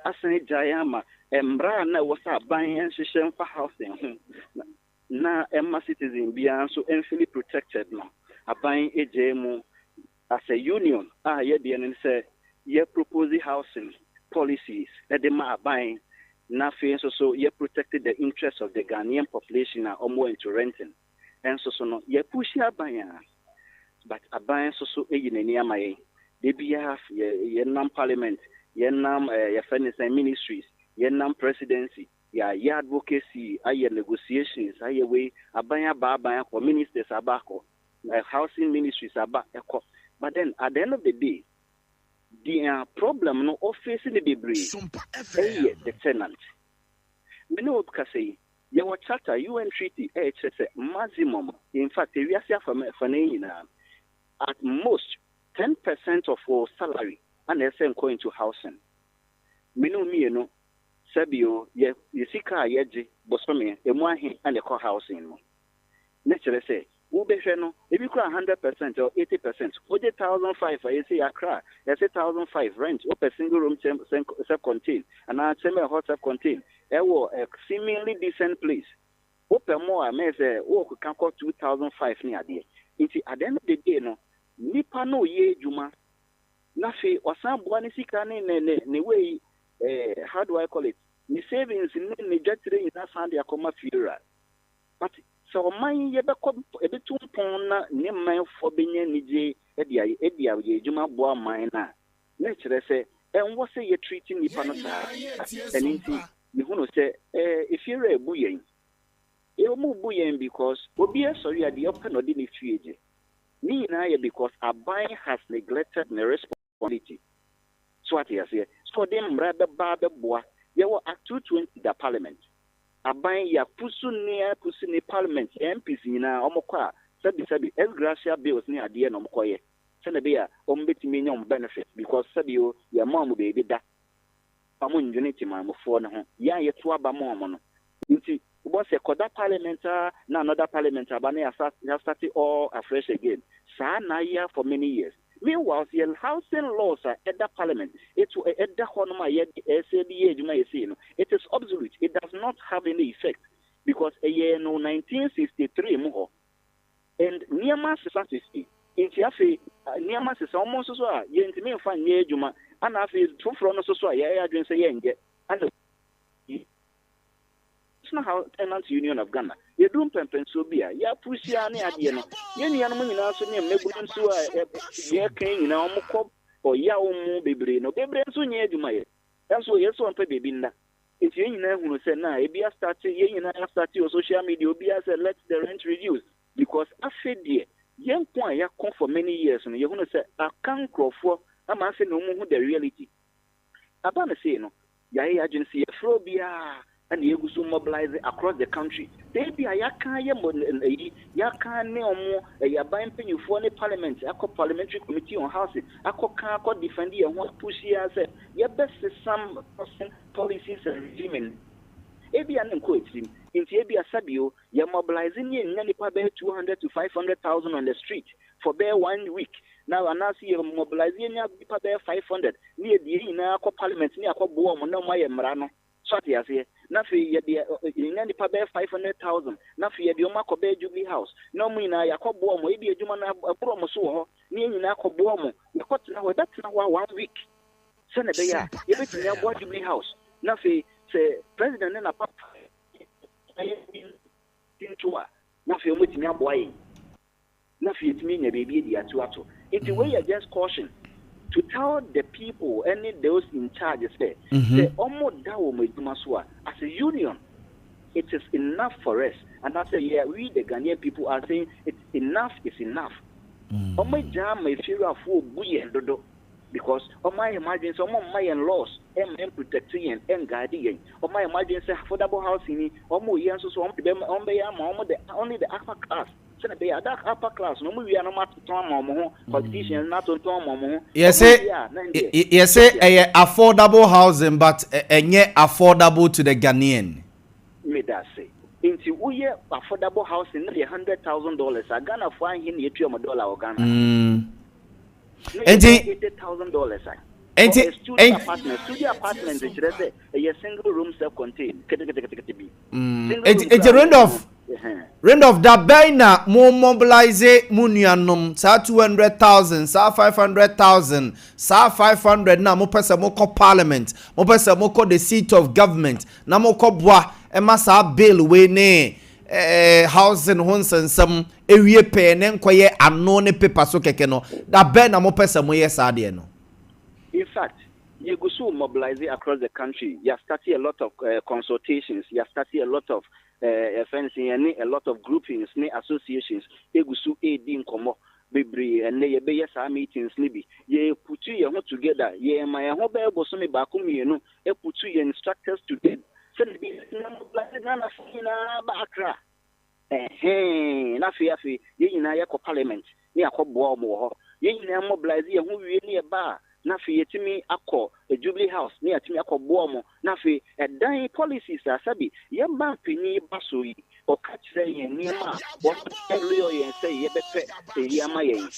asan jayama embra na wasa ban yan hyehyem fa housing ho na emma citizen bia so enfully protected no aban ejemu as a union ye de ne say ye propose housing policies that the ma aban na fe so ye protected the interests of the Ghanaian population are more into renting and so no ye push aban but aban so eyinani amaye they be have ye nam parliament ye nam ye finance ministries ye nam presidency ya advocacy aye negotiations aye way aban ko ministers abako housing ministries aba eko but then at the end of the day the problem no facing the bebre the tenant me no ka say your charter UN treaty maximum in fact we are for at most 10% of our salary and they going to housing me no Sabio, ye sika yeji bosome emu ahin and the core housing no. Naturally say, we be no, if you cry 100% or 80%, what 1,005 I say Accra, that's 1,005 rent, open single room self-contained, and I semi-hot self-contained. It was a seemingly decent place. Open more, I may say, oh, can call 2,005 near there. At the end of the day, no, nipa no ye juma. Nafi, or some one sika ne way. How do I call it? The savings in the jet in that Sunday Akoma funeral. But so my yebeko a bit too pona near my for being Niji Edia Juma Boa Mina. Nature say, and what say you're treating the Panosa? And indeed, you want to say, if you're a buoyant, you'll move buoyant because we'll be sorry at the open or didn't feed me and I because our buying has neglected the responsibility. So what you say? So them rather bad boy. There were Act 220 the Parliament. Aban ya pusu ni Parliament MPs na omokwa sabi El Gracia bills ni ade na omkoye. Sene be ya ombetimi nyom benefit because sabi yo ya mom be bi da. Amu unity man fo na ho. Ya ye to aba mom no. Nti wo se koda Parliament na another Parliament abana ya start all afresh again. Sa na year for many years. Meanwhile, the housing laws are at the parliament. It is obsolete. It does not have any effect because a year no 1963 more and Niamas is 60. In Tiafe, Niamas is almost so. You intimate fan ye Juma and I feel two from so. I didn't say and it's not how tenants union of Ghana. You don't Pennsylvania. Ya Pusiani Adiano. Yenny Animal also near Mebulan Sua, Ya King in our Mokop or Yaw Boamah, no Bebre Sunya Jumay. That's what you saw on Pebinda. It's Yen who said, now, Abia started, Yen and started your social media, Abia said, let the rent reduce. Because I said, dear, young point, ya come for many years, and you're going to say, I can't grow for, I'm asking no more the reality. Abana say, no, Ya agency, Frobia. And you go mobilize across the country. They be a yakan neomo a buying penny for the parliament, a parliamentary committee on housing, a can't defend you and what push here said, your best is some policies and regime. Ebi an encouraging into Abia Sabio, you're mobilizing in Nanipa bear 200 to 500,000 on the street for bare 1 week. Now, and I see you're mobilizing Nanipa bear 500 near the parliament near Yaw Boamah, no my Mrano. Sorry, I say. Nafi in any pabe 500,000. Nafi the Omako Bay Jubilee House. No mina Yaw Boamah, maybe a Jumana Bromo so near Yaw Boamah. You got now that's now 1 week. Senator, you bet in Yaw Jubilee House. Nafi say President and a papa into Nafi with Yaw Boy. Nafi it mean a baby the atuato. It's the way you just caution. To tell the people, any those in charge, say almost as a union, it is enough for us. And I say, yeah, we the Ghanaian people are saying it's enough is enough. My jam may fear of full buoy and dodo because my imagine some of my laws and protecting and guardian. My imagine say affordable housing, more years so on the upper class. That upper class, no movie, no matter politicians, not on Tom. Yes, affordable housing, but yet affordable to the Ghanaian. Me that say. Into we affordable housing, $100,000. I gonna find him $1 or Ghana. $80,000. studio apartment is a single room self-contained. It's a Rand of that Baina more mobilize Munianum, sa 200,000, sa 500,000, sa 500 na mo pesa mo ko parliament, mo pesa mo ko the seat of government, na mo ko boa e masa bill we ne housing homes and some ewie pe ne nkoye ano ne paper so keke no that Baina mo pesa mo yes ade no. In fact, you go so mobilize across the country. You have started a lot of consultations. You have started a lot of fencing and a lot of groupings, associations. You go so aid in komo bebre and ye be yes meetings nibi. Ye put you together. Ye my hobe bo so me back me no. E put you instructors today. So be mobilize na fina bakra. Na fi ye nyina ye ko parliament. Ni akobo mo ho. Ye nyina mobilize ye hu wie ni e ba. Na fi yetimi akọ a Jubilee House ni yetimi akọ boamo na fi dan policies asabi ye ma pini baso yi o ka kire yen niema o elio yen say ye bepe ye ama yen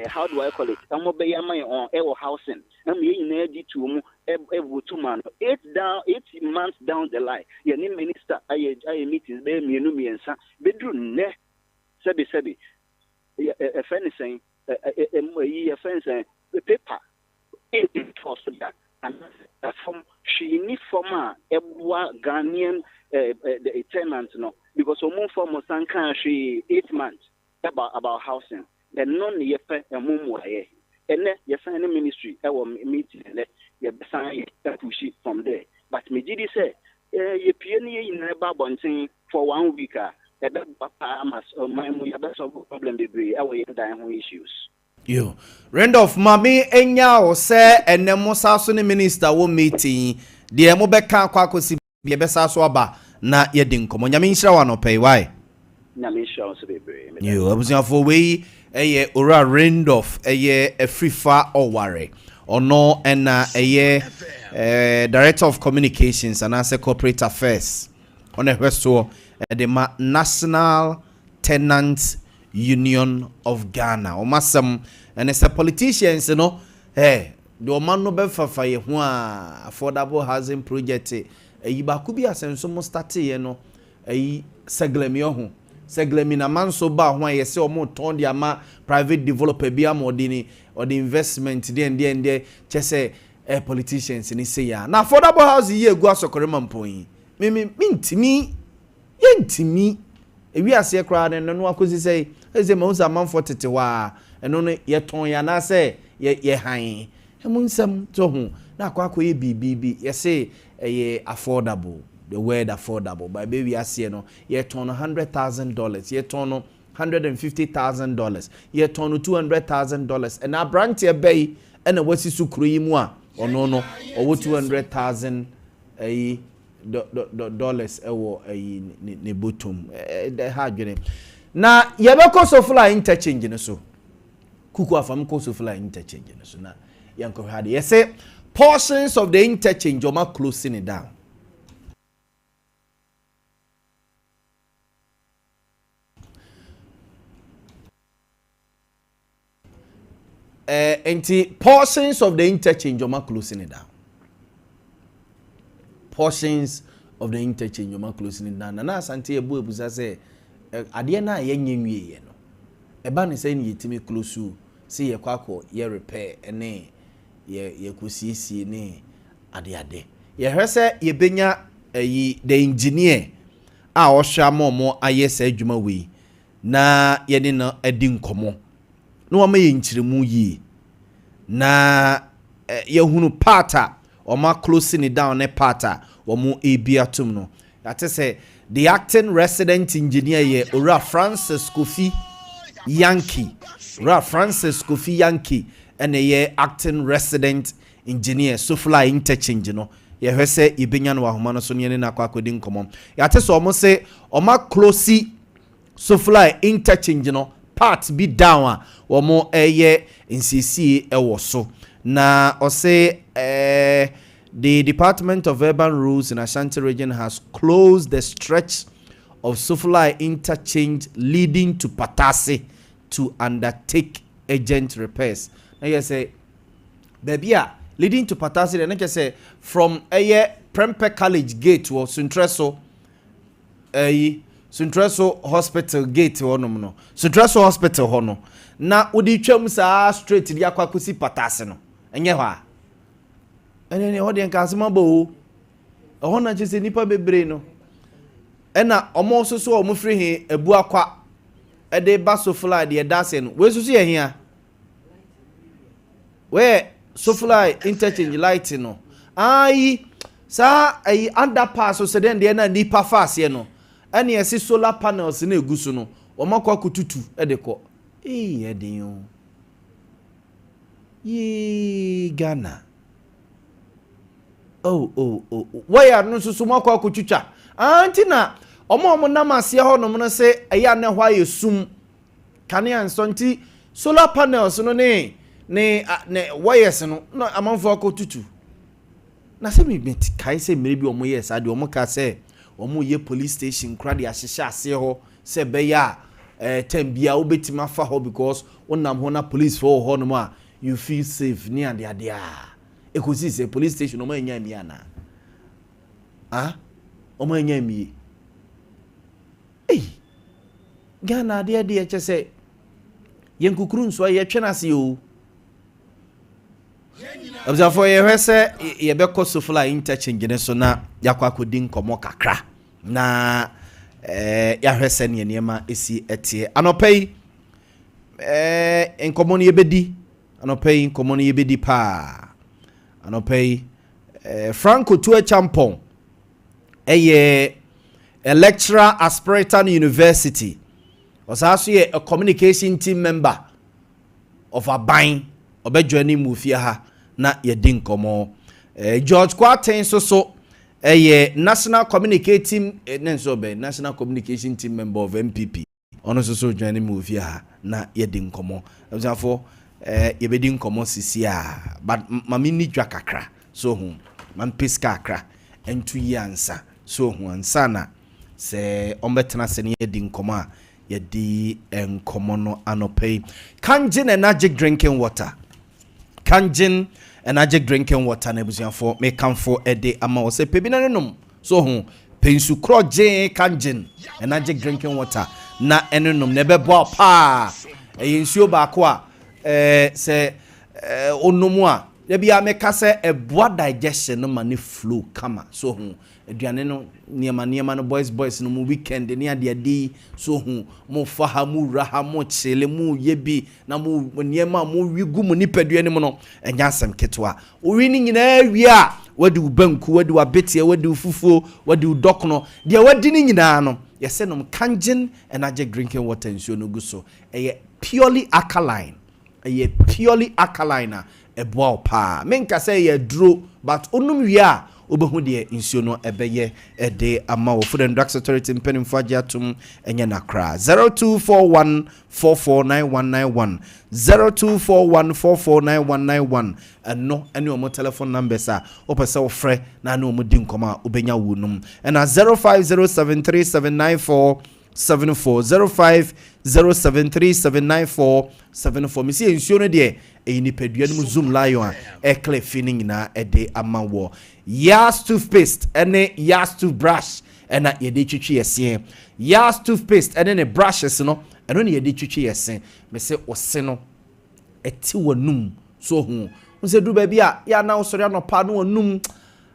how do I call it amo be ye ama yen on e housing am ye nyina di tu mu e votu man 8 months down the line ye ni minister aye meetings be mienu miensa bedru ne sebi ye fencing ye fencing paper it was that and from she need former Ghanaian tenants no because omo form sanka she 8 months about housing and none ye pe mumu aye and ye sign ministry e wo meeting le ye sign push it from there but me did say ye pie ni ye ba bonten for 1 week e be papa amas my mu ye be solve problem be e wo ye dan ho issues. Yo, Randolph Mami enya o se enemo saso ne minister wo meeting de mo beka kwa kosi be saso aba na ye din komo nyame nhira wa no pay why nyame nhira so bebre yo abusiafo we eye ora Randolph eye afrifa oware ono ena eye director of communications and as corporate affairs on a hweso the National Tenants Union of Ghana. O masam and as a politicians, you know, hey, the man no be fafa ye ho affordable housing project e yibaku bi asenso mo start ye no e seglemi ho seglemi na man so ba ho ye se o mo ton dia ma private developer bi amodini or the investment de chese politicians ni say ya na affordable housing ye egu asokore mampon me ntimi ye ntimi ewi ase kra no akosi say eze ma unsa man for tetewa eno no ye ton ya na say ye han emunsam to ho na akwa ye bibibi ye say ye affordable the word affordable by baby ase no ye ton $100,000 ye ton $150,000 ye ton $200,000 and a branch ye bay and a wasi sukru yi mu a ono no owo $200,000 dollars ewo ne bottom the hardware na yebeko so fly interchange no so kuku afam ko so fly interchange no so na yanko hade you say portions of the interchange oma closing it down portions of the interchange oma closing it down portions of the interchange you're closing it down na asante ebu ebusa say ade na ye nyenwie ye no eba ne say ne yetimi close see ye kwakọ ye repair ene ye kosiesie ne ade ye hwese ye benya the engineer a ohwa momo aye sa adwuma we na ye ne no adi nkomo no wa ma ye nkyiremu yi na ye hunu parta Oma closing it down ne parta omo ebiatum no that is the acting resident engineer ye Ora Francis Kofi Yankee and ye acting resident engineer so fly interchange no ye hwese ibenya no ahoma no so ne na akwadin nkomo ya te so omo say oma close so fly interchange no part be down omo eye ncc ewo so na o say the Department of Urban Roads in Ashanti region has closed the stretch of Sufulai interchange leading to Patasi to undertake agent repairs. Now you say, baby, leading to Patasi and like say from Prempe College gate or Suntreso Suntreso Hospital gate or no Suntreso Hospital hono na udi twam sa straight dia kwa kusi Patasi no enye hwa ene ho de nkasema bo ho na chese nipa bebre no ena omo so so omo free he ebu akwa ede baso fly de dase no we susu ye hia we so fly interchange light no ai sa ai underpass so den de na nipa fase no ene ese solar panels na egusu no omo kwa kututu ede ko ede yo ye Ghana why are no so mo kwa kutucha antina omo namase ho no no se eya ne hwa yesum kane ansonti solar panels no ne wires no amanfo akotutu na se me kai se mere bi omo yes ade omo ka se omo ye police station kra de ahyehye ase ho se be ya tambia obetima fa ho because wonam ho na police for ho no ma you feel safe ni ade ade ekosi se police station omo anya mi ana omo anya mi Ghana de chese yenkukuru nso ye twenase o observe ye hwese ye be koso fly interchange ne so na yakwa kodi nkomo kakra na ya hwese ne niema esi etie anopai nkomo ne yebedi anopai nkomo ne yebedi pa anopai Franco Tue Champon a lecturer at Spiritan University was also a communication team member of Aban obedwani mufia ha na yedin komo George Kwaten so a national communicating national communication team member of MPP ono so journey mufia ha na yedin komo therefore yebedin komo sisia but mami ni dwa kakra so hu man piska kakra entu yansa so hu ansa na se ombetena se ne yedin komo a yedi enkomo no anopai Kanjin energy drinking water Kanjin energy drinking water na busuafo me kamfo ede ama wo se pebina nenom so hu pensu kroje Kanjin energy drinking water na enenom ne bebo pa nsuo ba ko a se onomu a ya bia meka se eboa digestion no mane flow kama so hu aduane no niema no boys no mu weekend ne ade so hu mo faha mu raha mo chele mu yebi na mu niema mo wigu mu nipaduane mu no enya asem ketwa owi ni nyina wi a wadi ubanku wadi wabetie wadi ufufuo wadi udokno de wadi ni nyina no yese no Kanjin energy drinking water nsuo no guso purely alkaline eboa pa menka say ye dro but onum wi a obehu de nsuo no ebeye ede ama wo food and drug authority mpenimfo agiatum enye nakra 0241449191 0241449191 eno ene omo telephone numbers a opese wo frɛ na na omo di nkoma obenya wunum ena 0507379474 0507379474 misi nsuo no de ni peduane mu zoom lion a clear feeling na ede amawo Yaw toothpaste ene Yaw toothbrush ena yede twitwi yese Yaw toothpaste ene ne brushes no eno ne yede twitwi yese me se ose no eti wanum so hu nse du ba bia ya na osori anopa no wanum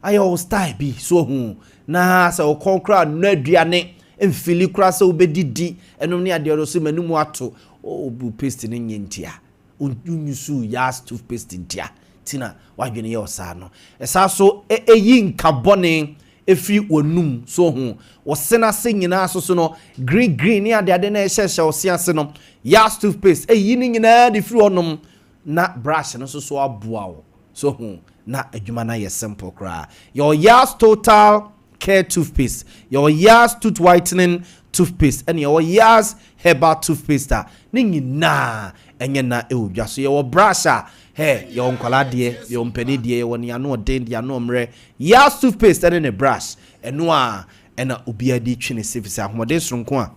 ayo style bi so hu na se o konkra na aduane emfili kra se obedidi enom ne ade so manum ato obu paste ne nyentia unyusu Yaw toothpaste ntia tina wadwene ye osa no esa so eyi nkabone efi wanum so hu wosena se nyina so no green ne ade na ehye ose ase no Yaw toothpaste eyi ni nyina de firi onom na brush no so aboa wo so hu na adwuma na ye simple kra your Yaw total care toothpaste your Yaw tooth whitening toothpaste and your Yaw herbal toothpaste ni nyina enye na ewudwa so your brush your nkwala de your mpani de woni ano den de ano mre Yaw toothpaste and a brush eno a ena obi adi twene service ahoden sonko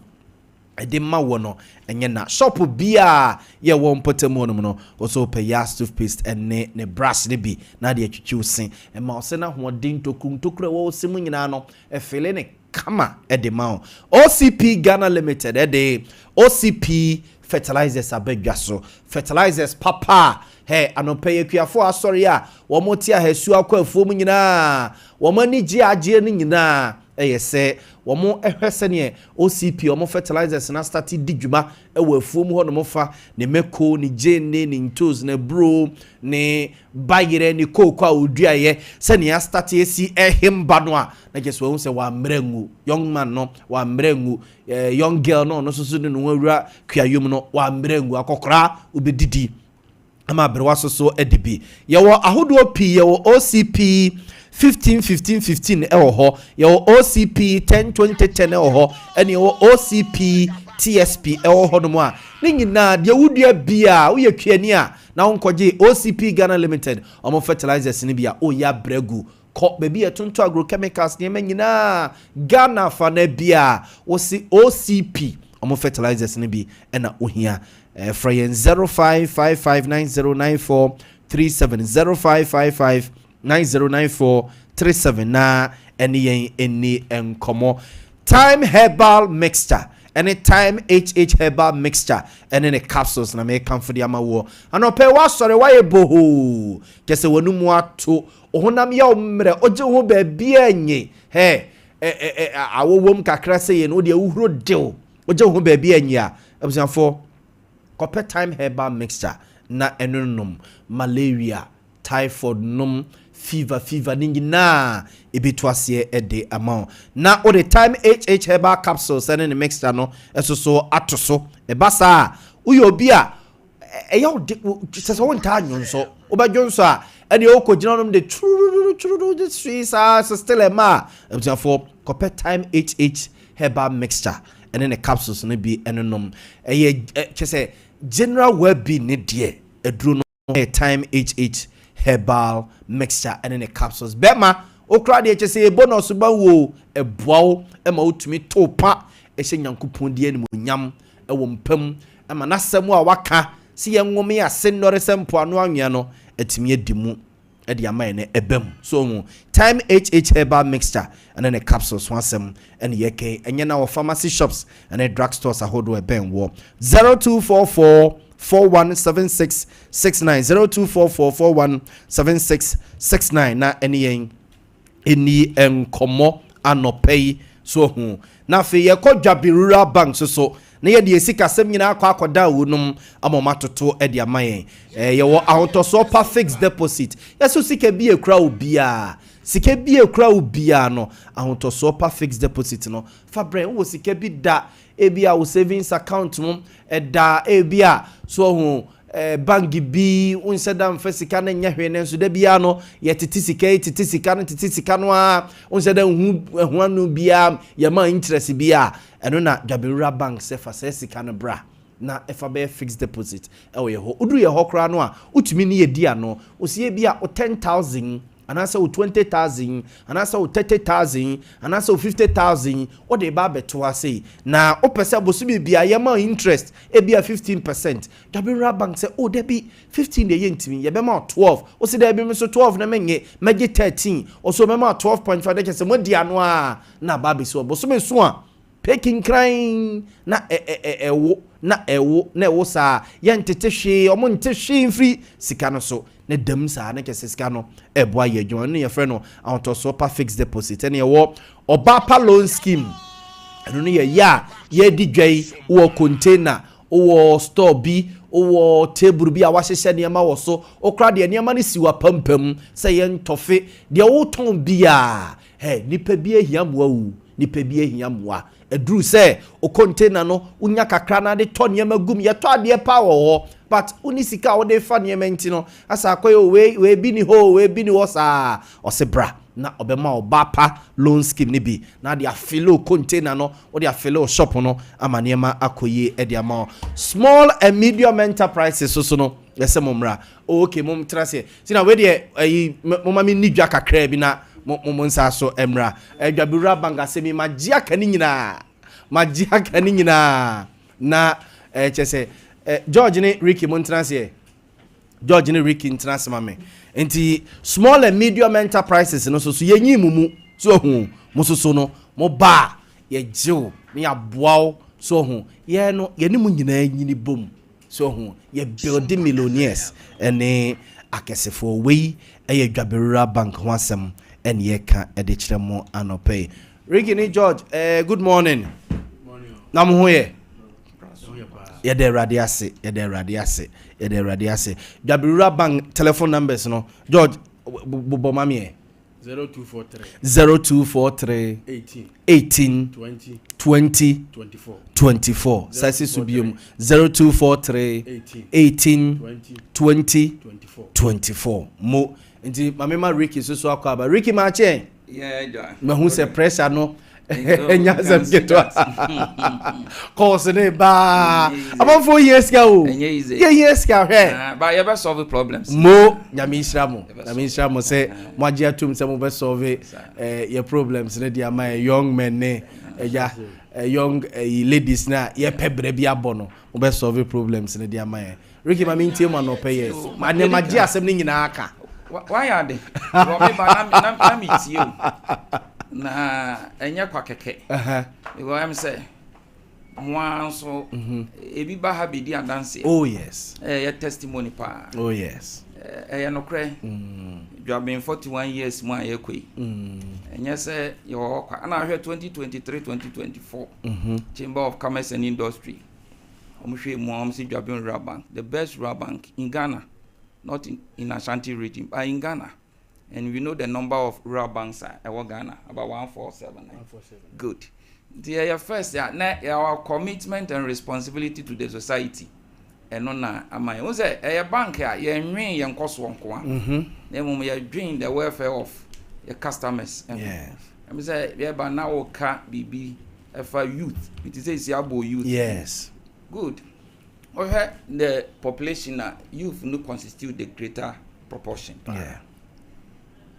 a de ma wo no enye na shop bia ye wo mpotemu no also pay Yaw toothpaste ene ne brush ne bi na de atwitwi sen e ma o se na hoden tokura wo semu nyina no e fele ne kama e de ma OCP Ghana Limited de OCP fertilizers abedwa so fertilizers papa hey anope yakuafo asori a wo moti ahasu akwafuo mu nyina wo mani gi agye ni nyina se wo mo ehwese ne OCP wo mo fertilizers na start di dwuma ewo afuo mu ho no mo fa ne meko ne jene ne ntos ne bro ne bayire ne koko a oduaye se ne start esi ehimba no a na jeso wo se wa mrangu young man no wa mrangu young girl no so ne no wura kuayom no wa mrangu akokora obedidi ama brewaso so edibi yewo ahodo pi yewo OCP 15 ewo ho yewo OCP 10 ewo ho ene yewo OCP TSP ewo ho no mo a ne nyina de wudua bia wo ye kuani a na wonkoje OCP Ghana Limited omo fertilizers ne bia o ya bregu ko bebi etonto agrochemicals ne nyina Ghana fa na bia wo si OCP omo fertilizers ne bi ena ohia Frayen 0555909437 0555909437 na eni enkomo time herbal mixture anytime HH herbal mixture and then the capsules na me come for the amawo anope wa sore wa eboho kese wanumu ato ohonam ya omre oje ho ba bia enye awowom kakra se ye no de uhuro dew oje ho ba bia enye a abusanfo copper time herbal mixture na enunum malaria typhoid num fever ningina ebetwase ede amount na o the time HH herbal capsules and the mixture no eso atoso ebasa uyo obi a eya se won ta nyonso obadwonso a ene okogina no de churu the streets are still a ma for copper time HH herbal mixture and then the capsules no be enunum chese general well-being ne de edru no time HH herbal mixture and then the capsules bema okra de chese bonus ba wo eboawo ema otumi topa ehye nyankopon die ne nyam ewo mpam ema nasem a waka si ye nwome ya senore sempo anu anwea no etimi edimu edi amaye ne ebem so time HH herbal mixture and then the capsules wansem and yeke enye na wo pharmacy shops and the drug stores ahodo eben wo 0244 417669 0244417669 na eni enkomo anopei so hu na fe ye kodwabe rural bank so na ye de esika sem nyina akoda wonum amomatoto e de amaye ye wo ahotoso pa fixed deposit yeso sika bi ekura obia sika bi ekura obia no ahotoso pa fixed deposit no fabre wo sika bi da ebia wo savings account mum da ebia so hu bangi bi unsedam fasika na nya hwe nso da bia no ye titisika no a unsedam hu anu bia ye ma interest bia eno na Gabirura bank se fa sika no bra na efa be fixed deposit ye ho udu ye ho kra no a utumi ni ye dia no osie bia o 10,000 anasa o 20,000 anasa o 30,000 anasa o 50,000 o de ba beto ase na o pese bosubi bia ye ma interest e bia 15%. Gabirura bank say o de bi 15 de ye ntimi ye be ma 12 o se de bi me so 12 na menye magi 13 o so me ma 12.5 de kese mo dia no a na ba be so bosubi so a peking crying na ewo sa ye ntete hwe o mo ntete hwe free sika no so ne dam sa na kese sika no eboa ye dwon ne ye frɛ no autoso pa fixed deposit ne ye wo obapa loan scheme eno ne ye ya ye di dwai wo container wo store bi wo table bi a wahyehyɛ ne ma wo so okra de ne ma ne siwa pampam sɛ ye ntofe de wo ton bi a nipa bi ehia moa wu nipa bi ehia moa edru say o container no unya kakra na de to ne magum ye to ade pa wo but uni sika wo de fa ne menti no asa akoyo we bi ni ho we bi ni wo sa o se bra na obema obapa loan scheme ni bi na de afilo container no o de afilo shop no amanema akoye e de ama small and medium enterprises so no yese momra okay mom trase sina we de mama mi nidwa kakra bi na mo nsa so emra Gabirura bank asemi magia kani nyina magye aka ni nyina na chese George ne Ricky Montranse George ne Ricky Montranse mame enti small and medium enterprises no so yenyi mumu so hu musoso no mo ba ye jew me aboawo so hu ye no ye ni mu nyina nyini bom so hu ye building millionaires ene akesefo we eye dwaberura bank ho asem ene ye ka ede kire mo anope Ricky ni George good morning na mo ho ye ye de radiase dwaberura bank telephone numbers no George Boamah 0243 18 20 24 sasi subium 0243 18 20 24 mo nti mamema Ricky so akwa Ricky ma che ma hu se pressure no enya zam geto course ne ba about 4 years ago years ago but you be solve problems mo nyamisra mo say mo agi atum say mo be solve your problems ne dia my young men ne young ladies na ye pebre bia bono mo be solve problems ne dia my Ricky ma mintie mo no pay yes ma ne magi asem ne nyina aka why are they me ba na meet you na enya kwa keke because I'm say one so ebi ba ha be di adanse oh yes your testimony pa oh yes no kre you have been 41 years mo ayekoi enya say your kwa na hwe 2023 2024 Chamber of Commerce and Industry omuhwe mo am si dwabin rural bank the best rural bank in Ghana, not in Ashanti region but in Ghana. And we know the number of rural banks in Ghana, about 147. Good. The first, our commitment and responsibility to the society. And on my own, a bank here, you mean young cost one. Then when we are doing the welfare of the customers. Yes. I'm saying, yeah, but now can't be for youth. It is a youth. Yes. Good. Okay, the population, youth no constitute the greater proportion. Yeah.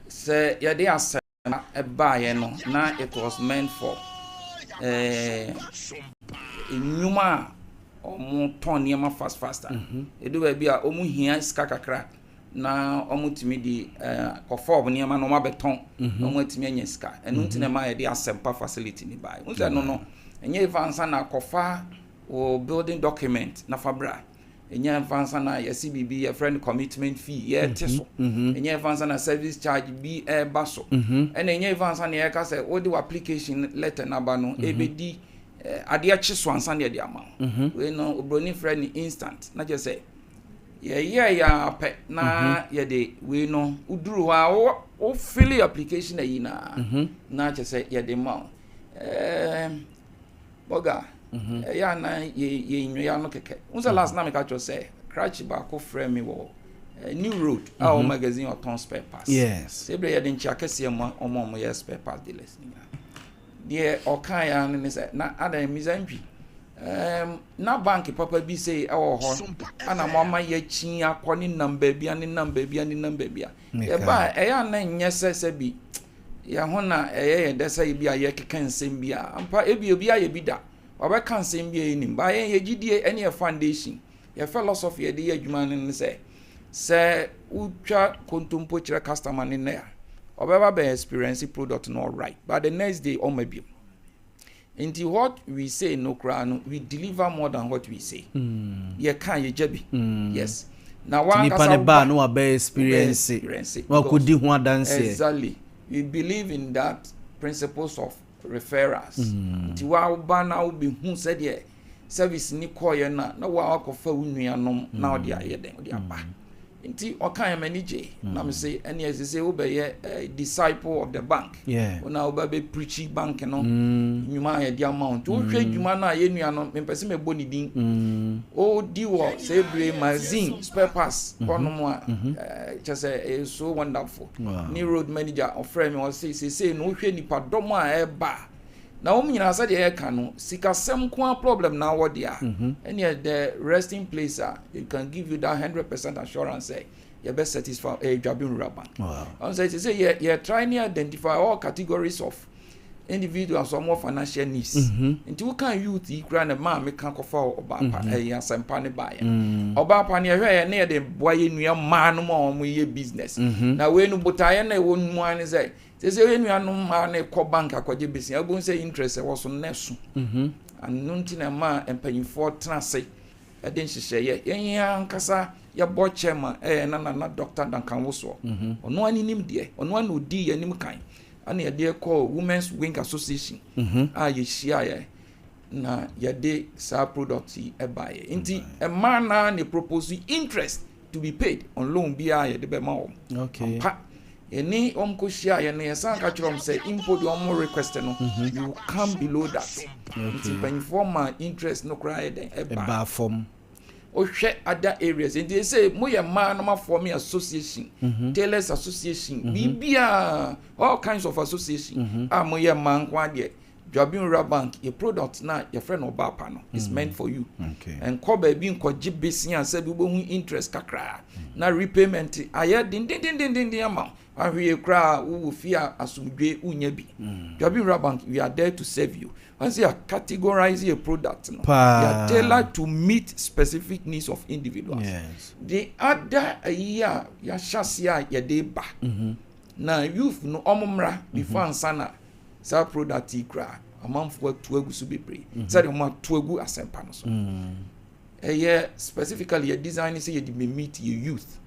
Say yeah, they are a buy no. Now it was meant for numa omo ton yama faster. Edu be a omo hia ska kakra na omo timi di kofor nyama no ma beton omo timi anya ska. Enu ntina ma ye dey asempa facility ni buy. Unse no enye evansa na kofa o building document na fabra. Enye advance na your CBB your friend commitment fee ye teso enye advance na service charge be baso and enye advance na ye ka say o the application letter na ba no ebedi ade akye so ansa na de ama we no obroni friend instant na je say ye ya pe na ye de we no uduru ha o fill application ayi na je say ye de ma boga ya na ye nwa no keke unse last na me ka cho say crash ba ko frame me wo new road our magazine or ton spare parts yes say bre ye de nchi akese omo ye spare parts dealers ni de okan ya ne say na ada mizanpi na bank papa bi say e wo ho ana mo ma ye chin akoni number bia ye ba e ya na nyese bi ya ho na ye de say bi a ye keken sem bia ampa e bi obi a ye bi da oba kan sem bia enim ba ye gidie ene foundation ye philosophy ye de adwuma ne say utwa kontompo kire customer ne na oba ba experience product no right but the next day o ma bi into what we say no kra no we deliver more than what we say ye kan ye jabi yes now one nipa ne ba no aba experience wa ko di ho adanse exactly we believe in that principles of referrals ti wa ba na obi hu said ye service ni call ye na wa akofa unuanom na odi aye den odi aba nti okan manage na me say any as say wo be ye disciple of the bank ona wo be preach bank no nyuma ye di amount wo hwe dwuma na ye nuanom me pese me boni din o di wo say bre magazine spare parts kono a just so wonderful ni road manager of friend me was say no hwe nipa dom a e ba na wo nyina say de e ka no sikasem ko problem na wo dia any the resting place it can give you that 100% assurance say you best satisfy a Jabin Rural Bank. Wow. And say you try to identify all categories of individuals or more financial needs. Into what can youth equal and man make can for Obapa a Sompa buy. Obapa near the boy in your man more business. Now when Butayana won't one is a say any no man a co bank a business. I won't say interest was on Nesu. And nunting a man and paying for transit. I didn't say, yeah, Cassa, your board chairman, nana doctor Duncan Woso. On one in him, dear, on one would dear any kind. And a dear call Women's Wing Association. You share na your day sa product a buyer. Indeed, a man and a propose interest to be paid on loan BI the Bemau. Okay. Any share and a son catcher say import your more request. You come below that. It's former interest no cry a bar form. Or share other areas. And they say, Moya man for me association, tailors association, BBA, all kinds of association. Moya man, one year. Jobbing bank, your product now, your friend or bar panel is meant for you. Okay. And Kobe being called GBC and said, we won't interest kakra. Now repayment, I had din the amount. And we cry, who fear as we unyebi. Jobbing bank, we are there to serve you. Once you are categorizing a product, you are tailored to meet specific needs of individuals. Yes. The other year, ya shasia ya deba. Now youth no omumra before ansana. Sa product ikra amanfo atuagu so bebre say dem atuagu asempa no so specifically your design say you meet your youth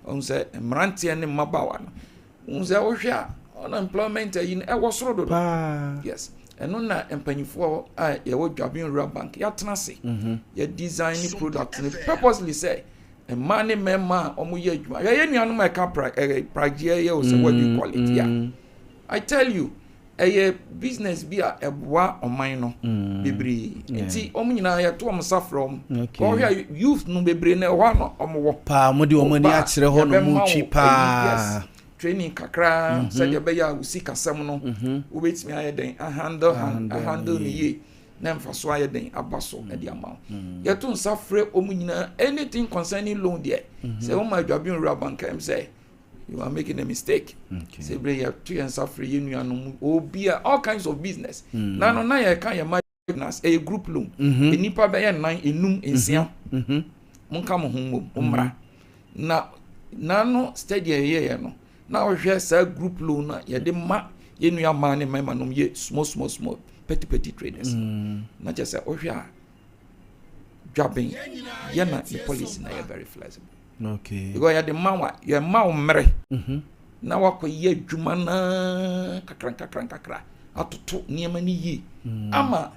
on say mrantie ne mabawa no on say wo hwe unemployment yin e wo soro do yes eno na empanyifo a ye wo dwabin rural bank ya tena se your design product ne purposely say a money member omo ye adwuma ye nuanom e ka pragia ye o say what do you call it yeah I tell you a business be a bois or minor bibri. Enti omnyina ya to omsa from ko hia youth no bebre na ho no omwo pa modi omani a kire ho no mu chipa training kakra said ya be ya usika sam no wo betimi aye den a handle ni ye na mfaso aye den abaso e di amount ya to nsa frɛ omnyina anything concerning loan there say o ma dwabin rural bank am say you are making a mistake. Say, bring your 2 and suffer union, all kinds of business. Now, you can't imagine a group loan. A nipa by 9 in noon in Siam. Munkam home, umra. Now, no steady a year. Now, here's a group loan. Ya de ma, ye new money, my manum, ye small, petty traders. Not just a Osha jobbing. Yana, the police now are very flexible. Okay. Because you are the man, you are mere. Now what could ye jumana kakra. Atutu niamani ye. Ama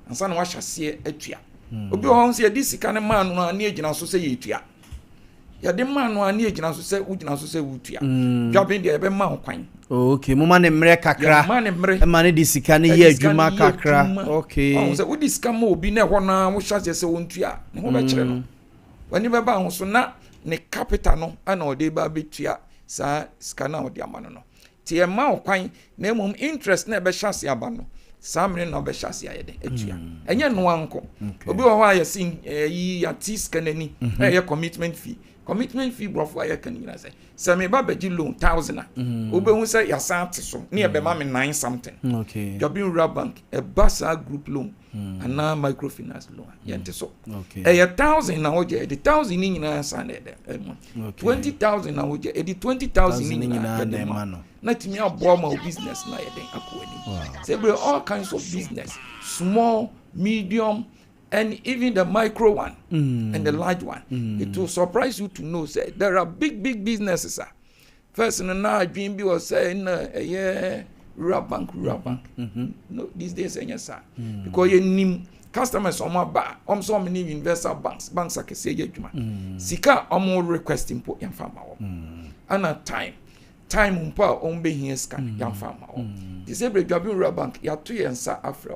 and son wash a see a tia. Obi hon say this kind of man no na agina so say yetua. Ya de man no na agina so say ugina so say wutua. Jobbing dey be man kwan. Okay, mo man mere kakra. E man di sika ne ye adwuma kakra. Okay. On say udi sika mo obi na ho na wo hya say wontua. Ne ho be kire no. Wani be ba ho so na ne capital no ana ode ba betua sa scanner ode amano no tie ma okwan na mum interest na be hyase aba no samre na be hyase ayede atua enye no anko obi wo ha ya sin yi ya scanner ni ya commitment fee brofo ya kan nyina say me ba beji loan 1000 obi hu say ya sante so na be ma me 9 something okay Jobin Rural Bank a basa group loan and now microfinance loan yente so okay 1000 na oje the 1000 ni nyina sande dem 20000 na oje the 20000 ni nyina dem na timi abo ma business na yeden akwani say all kinds of business small medium and even the micro one and the large one. It will surprise you to know say there are big businesses. First in now dream be was saying rural bank. No, these days sir. Because you need customers on my bar, so many investor banks are say juma. Sika omo requesting po yan farmer. And at time umpa on be here scan yan farmer. Disabled Jobin Rural Bank ya 2 years after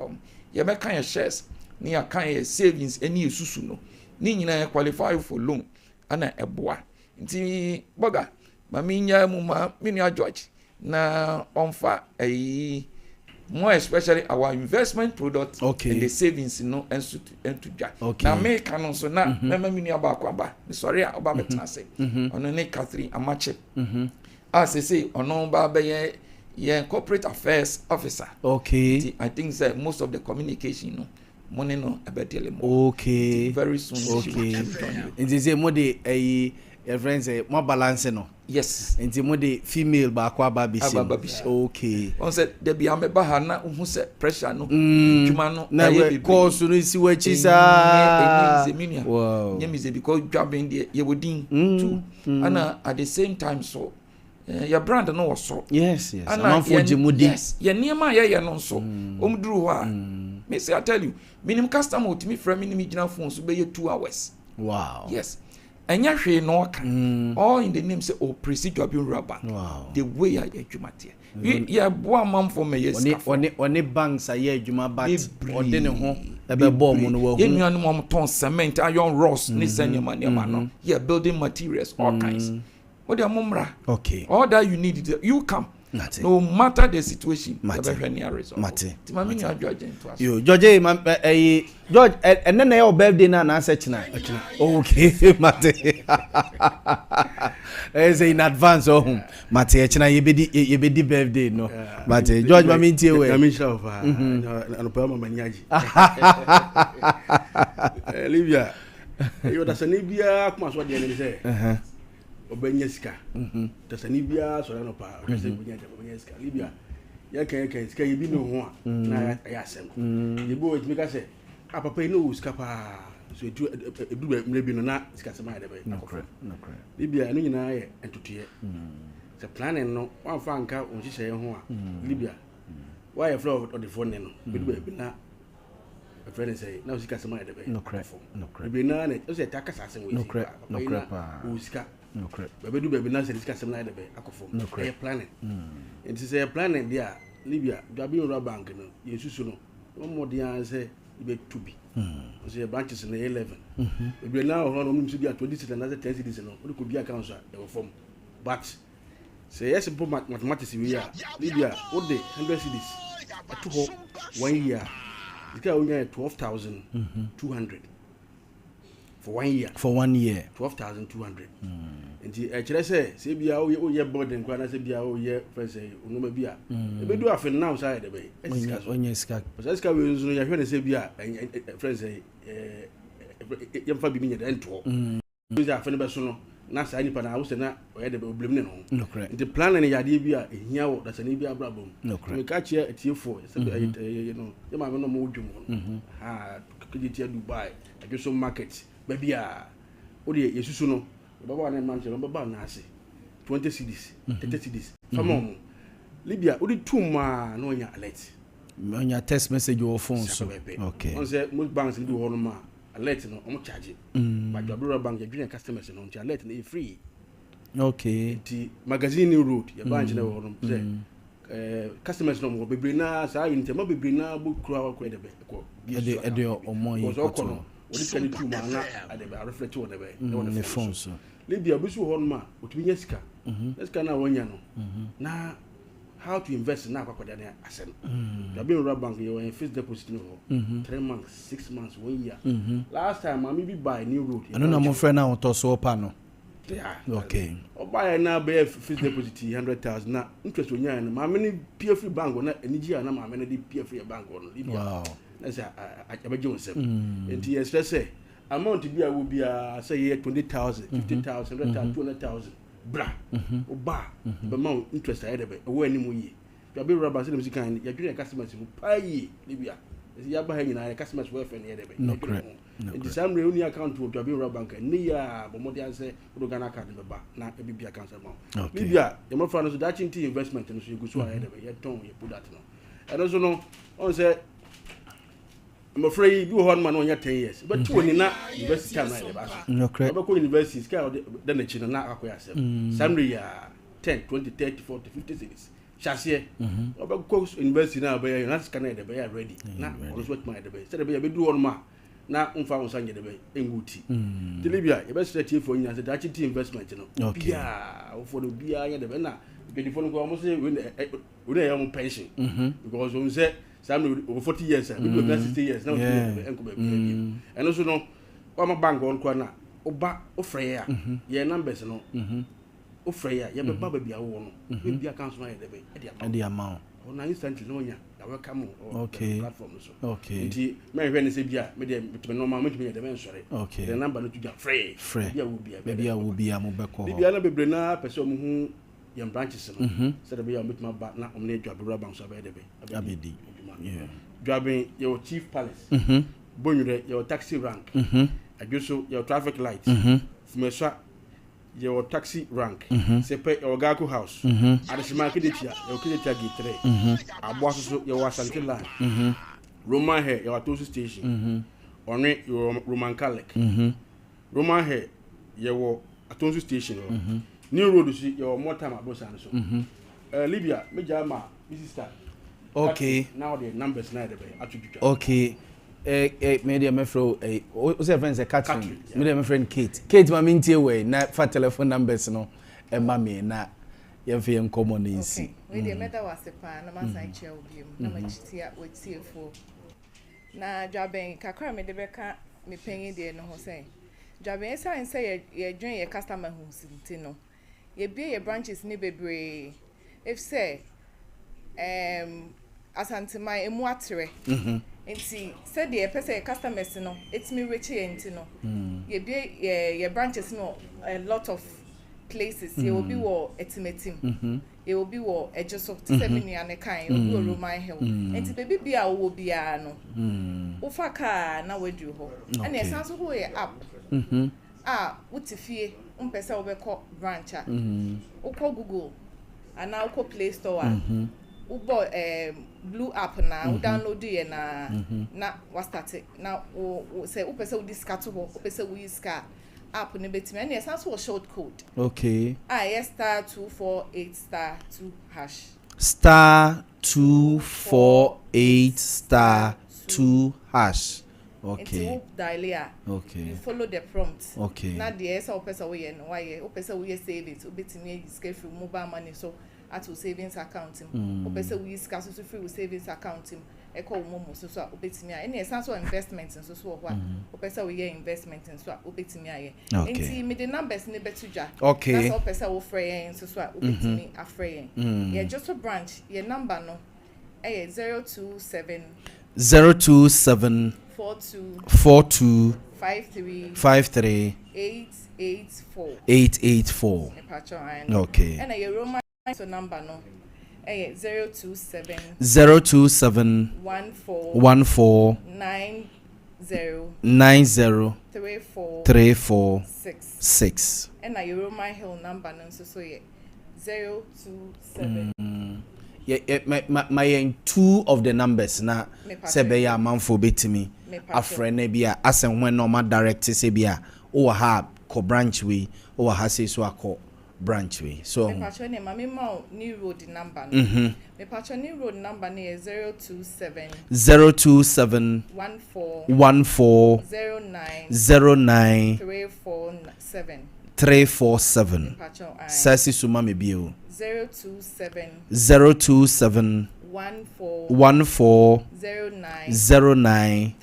ya make kind shares. Ni akan savings any esusu no ni nyina qualify for loan ana eboa nti boga ma minya mu ma minia George na onfa more especially our investment product and the savings no ensu ja na me kan so na mema minia ba kwa ba sorry oba betena say ono ne Catherine Amache as say ono ba be yeah, corporate affairs officer. Okay. I think that most of the communication, no, money no about telling. Okay. Very soon. Okay. And they say more the your friends say more balance no. Yes. And more the female ba kwa babisi. Okay. On said there be ameba ha na who say pressure no. Juma no. Na we course no si we chisa. Wow. Nyemize because jobbing there you would too. And at the same time so your brand no was so. Yes. And I'm for Jimudi. Yes. Your near ya no so. Drew ha. Me say I tell you, minimum customer to me from minimum general phone so be 2 hours. Wow. Yes. And ya no all in the name say procedure be rubber. Wow. The way I adwumate. Ya boa man for me yes. Oni banks aye adwuma but ode ne ho e be bo mu no wa hu. Ye nuanu mo ton cement, iron rods, ni sanya man no. Yeah, building materials all kinds. What the mumra? Okay. All that you need you come. No matter the situation, Mate. Yo, George, George, and then your birthday na answer tonight. Okay, Mate. As in advance, oh, Mate, tonight you be the birthday, no. Mate, George, my mean to I mean, show and a perma maniaji. Olivia, you that's an Ibia, come on, what the enemy say. Obenyeska tasanibia so na pa o se obenyeska libya ya kan ska yibi no ho na ya asem yibo etimi ka se apapa no ska pa so edu mrebi no na ska se ma de be no correct libya no nyina ye entotoye se planning no wan fa nka on hihye ho a libya why you flow of the phone no edu na a friend say na ska se ma de be no correct ebi na na o se ta kasa se we no correct o ska no correct. Baby do na say discuss some like that akofo. No correct. Planning. It is a planning there. Libya, Gabi no bank no. Yesu no. One more dia say be to be. Say branches in the 11. We now on no to be at 20 another 10 cities no. We could be account they will form. But say yes simple mathematics we are. Libya, what day 100 cities. At 1 year. It can only 12,200. For 1 year. For 1 year. 12,200. And the say bia o ye burden kwa na say bia o ye friend say onoma bia e be do afen now side the bay onye ska because ska we nso ya hwe na say bia friend say ye mfa bi nya den to we say afen be so no na say nipa na wo say na o ye de be oblem ne no the plan na ya de bia ehia wo da say ne bia brabom we ka che atiefo say you know ye ma me no mo dwum no ha kiti Dubai adwo market ba bia o de yesusu no baba na man chelo baba na ase 20 cedis 30 cedis famom libya odi tuma na onya alert onya text message your phone so okay on say most banks do ho no ma alert no omo charge but your bank you drink customers no alert na free okay the magazine road your bank na ho no say customers no mo bebre na sa unit mo bebre na bu kura kwa de be ko e omo yi ko odi kan tuma na ade be reflect on the phone so Libya bisu honma otumi nyesika esika na wonya no na how to invest na akwakwada na asem you have been rob bank you in fixed deposit no 3 months 6 months 1 year last time mami bi buy new road I don't know my friend now to so pa no okay o buy na be fixed deposit 100,000 na interest wonya na mami ni PF bank na eniji na mami na di PF bank no Libya wow na say abaje wonsem enti yes say amount to be a will be say 20,000, 50,000, 200,000. Bra, oba, but mount interest I had a way anymore. You be robbers in the kind, you're doing customers who pay Libya. Is the upper hanging customers welfare near the no correct. In the same only account to be a bank and near, but more than say, Rogana card in the back, not a BB account amount. Libya, the more fun is that investment and so you go so ahead of it, you put that no. And also no, on say, I'm afraid you one man on your 10 years. But when in that university time, no correct. University scale then the children not acquire some 10, 20, 30, 40, 50 cities. Chassis, about course university now, but you're not scanning the bay ready. Now, always what my debate. Said a baby do on ma. Now, unfound Sanya the bay in Guti. The Libya, you best let you for you as a Dutch investment, you know. Okay. Yeah, for the BI and the Vena. The phone almost say when they are on pension. Because when say some over 40 years, we do 60 years now. And also, no, I'm a bank on corner. Oba, Ofreya, your numbers, no. ofreya ye be baba bia wo no be bia council na ye de be and the amount on instantly no nya ya welcome on the platform so okay nti me hwe ne se bia me de normal me tumi ye de ben sore okay the number no to free bia wo bia mo be ko bia na bebre na pese o mu hu yam branches no se de bia o metuma ba na o na dwa bra bank so be de be abedi yeah dwaben your chief palace bonure your taxi rank adwoso your traffic light fumeswa your taxi rank sepe your gaku house adesima kedetia your kedetia gate 3 aboaso your asante line roman hair your atosu station onre your roman calic roman hair your atosu station new road your motama bosan so libya mejama sister okay now the numbers na dey attribute okay media my friend o say friend say Catherine media my friend Kate ma mintie we na fa telephone numbers no e ma me na ye fe en common nsi we dey meta wase pa na ma san che obiem na ma chitia wetiefo na dwaben kakra me de beka me panyin de no ho say dwaben say say ye dwen ye customer hu sinti no ye bie ye branches ni bebre if say asantima emu atere enti said the person customers no it's me rich enti no ye be ye branches no a lot of places ye will be wo etimetim ye will be wo ejoso semini ane kan ye will be Roman Hill enti baby bia wo bia no wo fa ka na wadu ho ene esanso ho ye app wutifie umpesa wo be ko branch wo ko Google ana wo ko Play Store ubo blue app na download ye na was start na say upese udiscard to upese we use car app ne betime na sense for short code okay yes *248*2# *248*2# okay dial okay you follow the prompt okay na the say upese we no why upese we save it ubetime use care free mobile money so at savings account him opese we use cash so free savings account him e call momo so obetimi a any essence of investment so ho opese we hear investment so obetimi aye enti me the numbers ne betuja okay that's opese wo frey so obetimi afrey yeah just a branch your number no 027 42 53 884 okay and your Roman so number no 027 14 90 346 and your Roman Hill number no so 027 my two of the numbers na se be ya manfo betimi afre na bia asen when normal direct se bia o ha ko branch we o ha se so akọ branch way so me patcho ne mama ma new road number me patcho new road number ne 027 027 14 09 347 sasi suma me bio 027 14 09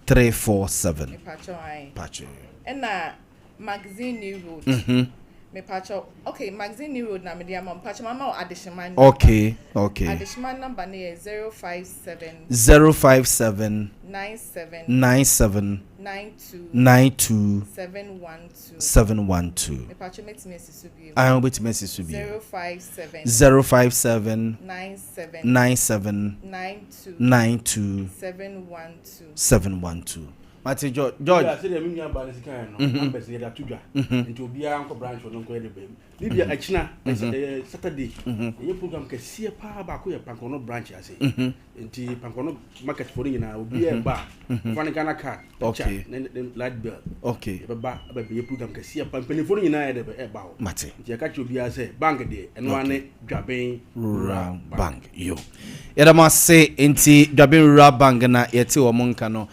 347 me patcho and magazine new road me patcho okay magazine new road na me dia mam patcho mama additional okay additional number ne 057 97 92 712 me patcho metime sisubi I will bet Messi subi 057 97 92 712 Mate George say dem nua ba ne sika no numbers ye da tudwa nti obi a nko branch no nko ye de bem Libya achina Saturday ye program ka sie pa ba ko ye Pankono branch ase nti Pankono market for nyina obi e ba fani kana ka okay light bill okay ba ye program ka sie pa penny for nyina ye de e ba ho mate nti ka chi obi a say bank de eno ane Dwaben Rural Bank yo yada ma say nti Dwaben Rural Bank na yete wo monka no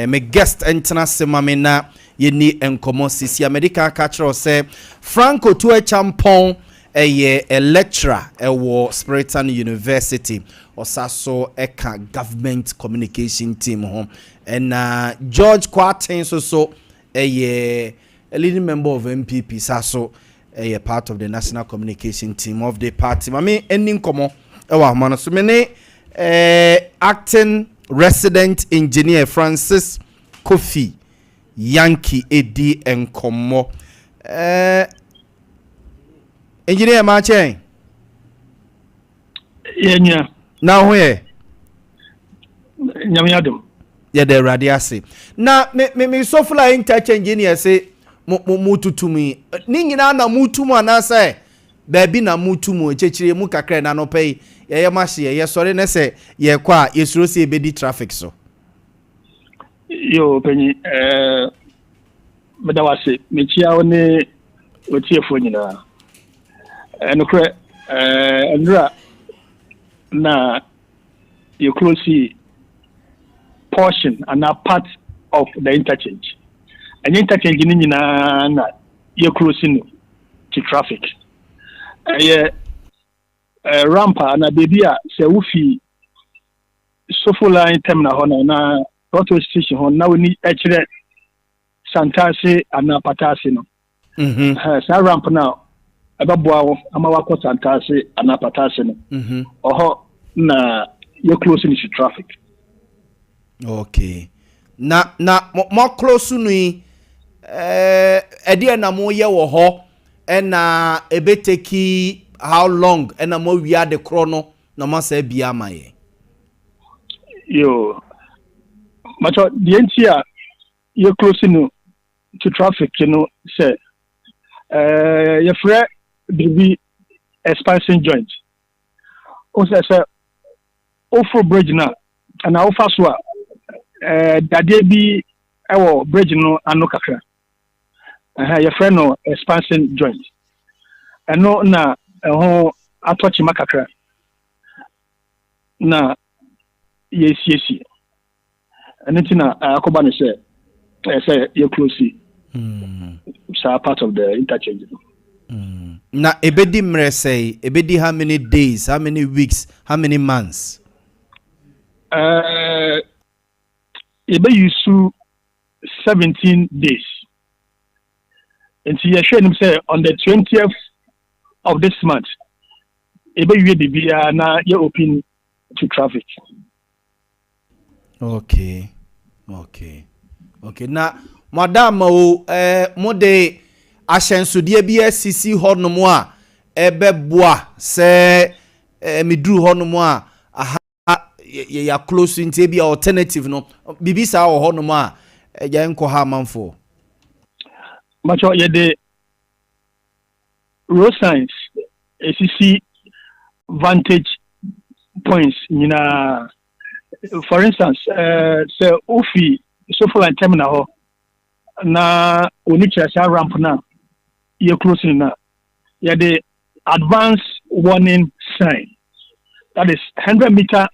me guest entena semame na yeni enkomo sisi America catcher say Franco to a champon a lecturer wo Spiritan University osaso eka government communication team home and George Quartin so a leading member of MPP saso part of the national communication team of the party. Mami ending komo ewa mano so me acting resident engineer Francis Kofi Yankee edi enkomo engineer ma chen yenya na ho ye nyame adom ye de radiase na me so fly interchange engineer say mu tutumi ni nyina na mutumu anase baabi na mutumu echechire mu kakra na no pay ye mahye ye sori ne se ye kwa yesuro se ebedi traffic so yo penyi medawase mechia one otiefo nyina enokre ndra na you close portion and a part of the interchange. And interchange ni na you closing to traffic. Rampa na bebia se ufi Sofola terminal hono na auto station hono na we ni echire Santase and Patase no. Sa ramp now ababoa ama wako Santase and Patase no. Oho na you closing to traffic. Okay. Na mo close nui edi na mo ye wo ho na ebeteki how long na mo wia de chrono na ma sa bia maye. Yo macho the entia you closing to traffic you know say your friend be expansion joint. O say offer bridge na and offer so dade bi ewo bridge no ano kakra your friend no expansion joint eno na ho atochi makakra na yes enitina akoba ne say you close so part of the interchange Na ebedi mre say ebedi how many days, how many weeks, how many months? Ebe yusu 17 days. And you share him say on the 20th of this month, ebe you be na you open to traffic. Okay. Na madam o mo de ahyensodie bi asisi honomo a ebeboa se midru honomo a ya close into be alternative no bibisa wo honomo a ya nko ha manfo Macho ye de road signs ACC vantage points for instance say ofi Sofola terminal ho na onicha sha ramp na you closing na ye de advance warning sign that is 100 meter